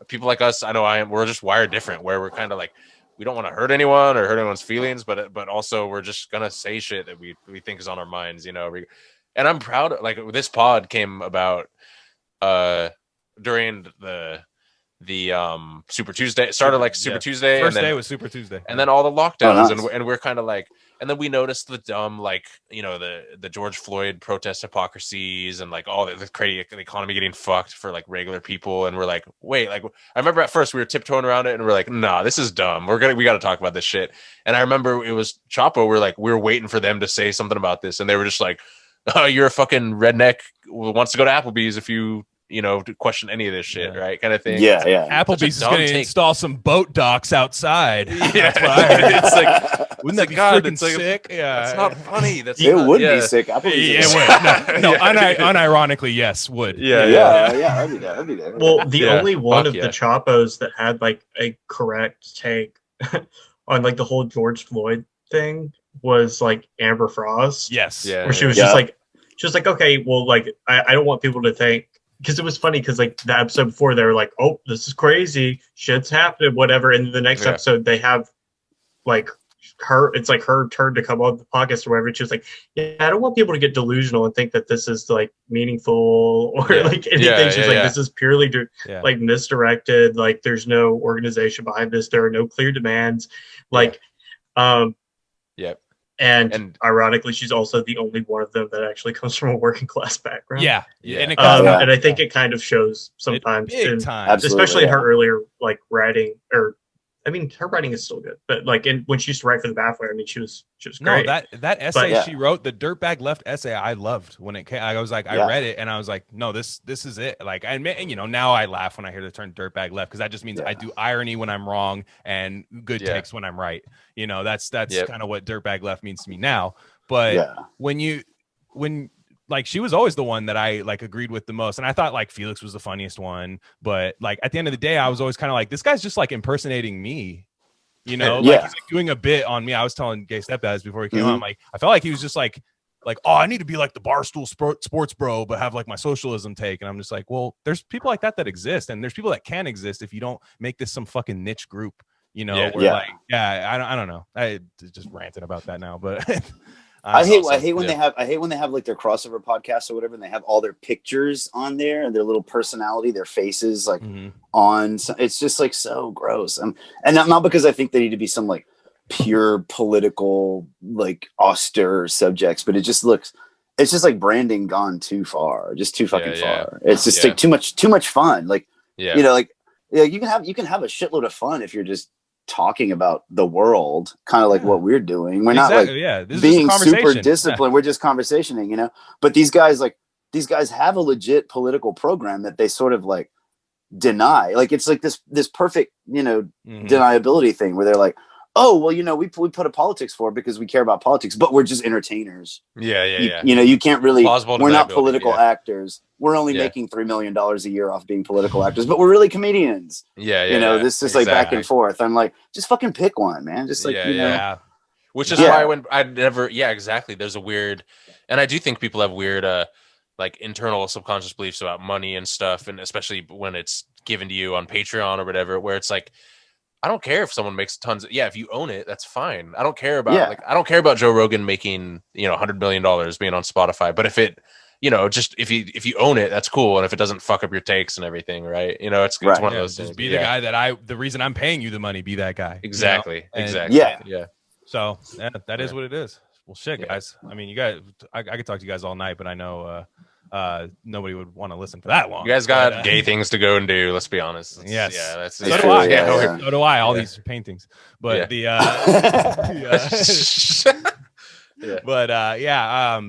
People like us, we're just wired different, where we're kind of like, we don't want to hurt anyone or hurt anyone's feelings, but also we're just gonna say shit that we think is on our minds, you know. And I'm proud, like, this pod came about during the Super Tuesday. It started like Super Tuesday. First day was Super Tuesday, and then all the lockdowns, and we're kind of like, and then we noticed the dumb, like, you know, the George Floyd protest hypocrisies and like all the crazy economy getting fucked for like regular people, and we're like, wait, like I remember at first we were tiptoeing around it, and we're like, nah, this is dumb. We got to talk about this shit. And I remember it was Chapo. We were waiting for them to say something about this, and they were just like, oh, you're a fucking redneck who wants to go to Applebee's if you know, to question any of this shit, right? Kind of thing. Yeah. Applebee's is going to install some boat docks outside. Yeah, that's what I heard. It's like, wouldn't that be freaking sick? Yeah, that's not funny. It would be sick. Applebee's unironically, yes, would. Yeah. That'd be there. Well, the only one of the Chapos that had like a correct take on like the whole George Floyd thing was like Amber Frost. Yes. Where she was just like, okay, well, like I don't want people to think. Because it was funny, because like the episode before they were like, oh, this is crazy, shit's happening, whatever. And the next episode they have like it's like her turn to come on the podcast or whatever. She was like, yeah, I don't want people to get delusional and think that this is like meaningful or like anything. She's like, this is purely like misdirected. Like there's no organization behind this. There are no clear demands. Like, and ironically, she's also the only one of them that actually comes from a working class background. And I think it kind of shows sometimes, especially in her earlier like writing. Or I mean, her writing is still good, but like when she used to write for the Baffler, I mean, she was great. No, that essay she wrote, the Dirtbag Left essay, I loved when it came. I was like, I read it and I was like, no, this is it. Like, I admit, you know, now I laugh when I hear the term Dirtbag Left because that just means I do irony when I'm wrong and good takes when I'm right. You know, that's kind of what Dirtbag Left means to me now. But when like she was always the one that I like agreed with the most. And I thought like Felix was the funniest one. But like at the end of the day, I was always kind of like, this guy's just like impersonating me. You know, like he's like doing a bit on me. I was telling Gay Stepdads before he came on, like I felt like he was just like, oh, I need to be like the Barstool sports bro, but have like my socialism take. And I'm just like, well, there's people like that exist. And there's people that can exist if you don't make this some fucking niche group, you know, like, I don't know. I just ranting about that now, but I hate when they have like their crossover podcasts or whatever, and they have all their pictures on there and their little personality, their faces like on. It's just like so gross. And not because I think they need to be some like pure political like austere subjects, but it's just like branding gone too far, just too fucking far. It's just like too much fun. Like you know, like you can have a shitload of fun if you're just talking about the world, kind of like what we're doing. We're not like being super disciplined. We're just conversationing, you know. But these guys have a legit political program that they sort of like deny. Like it's like this perfect, you know, deniability thing where they're like, oh, well, you know, we put a politics for it because we care about politics, but we're just entertainers. You know, you can't really. We're not political actors. We're only making $3 million a year off being political actors, but we're really comedians. You know, this is like back and forth. I'm like, just fucking pick one, man. Just like you know. Which is why when I never, exactly. There's a weird, and I do think people have weird, like internal subconscious beliefs about money and stuff, and especially when it's given to you on Patreon or whatever, where it's like, I don't care if someone makes tons of, if you own it, that's fine. I don't care about I don't care about Joe Rogan making, you know, $100 million being on Spotify, but if it, you know, just if you own it, that's cool. And if it doesn't fuck up your takes and everything, right? You know, it's one of those things. Just be the guy that the reason I'm paying you the money, be that guy. Exactly. You know? Exactly. So that is what it is. Well, shit, guys. I mean, you guys, I could talk to you guys all night, but I know, nobody would want to listen for that long. You guys got gay things to go and do. Let's be honest. That's so do I. So do I. All these paintings, but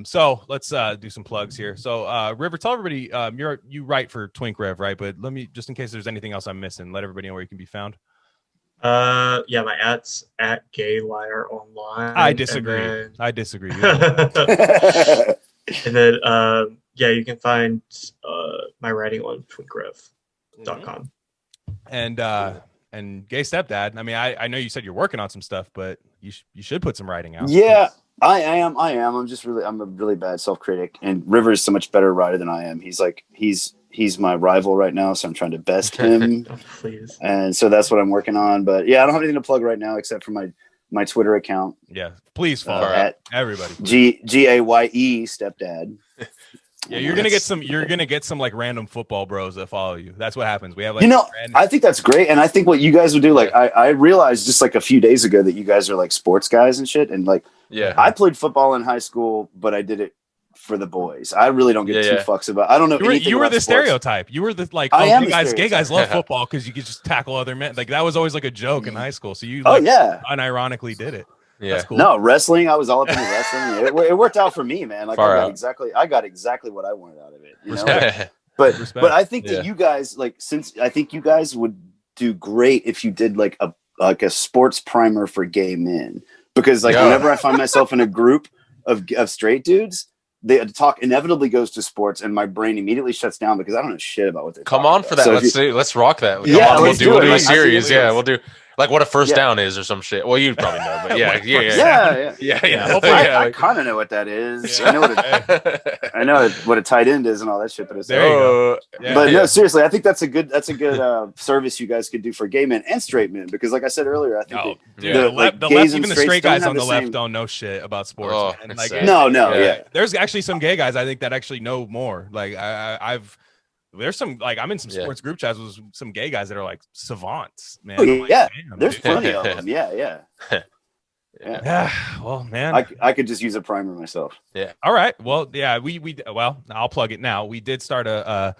so let's do some plugs here. So River, tell everybody you write for Twink Rev, right? But let me, just in case there's anything else I'm missing, let everybody know where you can be found. My @'s @GayLiarOnline. I disagree. I disagree. And then you can find my writing on twinkrev.com. And Gay Stepdad, I mean, I know you said you're working on some stuff, but you should put some writing out. Yeah, I am. I'm a really bad self-critic, and River is so much better writer than I am. He's my rival right now, so I'm trying to best him. Please. And so that's what I'm working on. But yeah, I don't have anything to plug right now except for my Twitter account. Yeah, please follow at everybody. GAYE Stepdad. Yeah, you're gonna get some like random football bros that follow you. That's what happens. We have like, you know, I think that's great, and I think what you guys would do, like I realized just like a few days ago that you guys are like sports guys and shit, and like I played football in high school, but I did it for the boys. I really don't give two fucks about. I don't know. You were the stereotype. You were the like. Gay guys love football because you could just tackle other men. Like that was always like a joke in high school. So you unironically did it. Yeah. That's cool. No, wrestling. I was all up into wrestling. It worked out for me, man. Like I got exactly what I wanted out of it. You know? But I think that you guys I think you guys would do great if you did like a sports primer for gay men, because whenever I find myself in a group of straight dudes, the talk inevitably goes to sports, and my brain immediately shuts down because I don't know shit about what they're talking about. For that. So let's rock that. We'll do a series. Yeah, we'll do. like what a first Yeah. down is or some shit. Well, you probably know, but yeah. I kind of know what that is. I know what a tight end is and all that shit. But it's There you go. But no, seriously, I think that's a good service you guys could do for gay men and straight men, because like I said earlier, I think the left, even the straight guys on the left don't know shit about sports. Oh, man. Like, there's actually some gay guys I think that actually know more. Like there's some, like, I'm in some sports group chats with some gay guys that are like savants, man. Like, there's plenty of them. Yeah. Well, man, I could just use a primer myself. Yeah. All right. Well, yeah, well, I'll plug it now. We did start a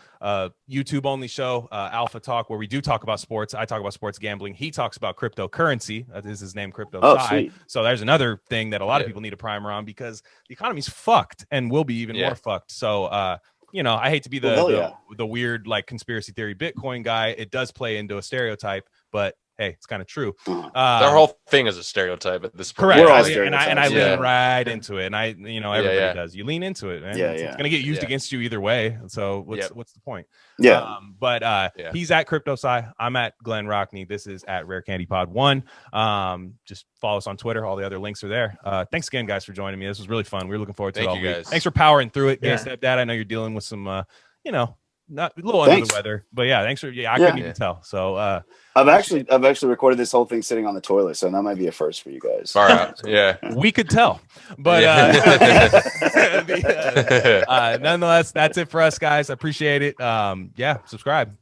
YouTube only show, Alpha Talk, where we do talk about sports. I talk about sports gambling. He talks about cryptocurrency. That is his name, Crypto Sci. So there's another thing that a lot of people need a primer on, because the economy's fucked and will be even more fucked. So, I hate to be the weird, like, conspiracy theory Bitcoin guy. It does play into a stereotype, but hey, it's kind of true. Their whole thing is a stereotype at this point. Correct. And I lean right into it. And everybody does. You lean into it, man. It's gonna get used against you either way. So what's the point? Yeah. He's at Crypto Sci. I'm at Glenn Rockney. This is at RareCandy Pod 1. Just follow us on Twitter. All the other links are there. Thanks again, guys, for joining me. This was really fun. We were looking forward to it all week. Thanks for powering through it. Yeah. Stepdad, I know you're dealing with some not a little under the weather, but thanks for I couldn't even tell. So I've actually recorded this whole thing sitting on the toilet, so that might be a first for you guys. Far out. Yeah. We could tell. But nonetheless, that's it for us, guys. I appreciate it. Subscribe.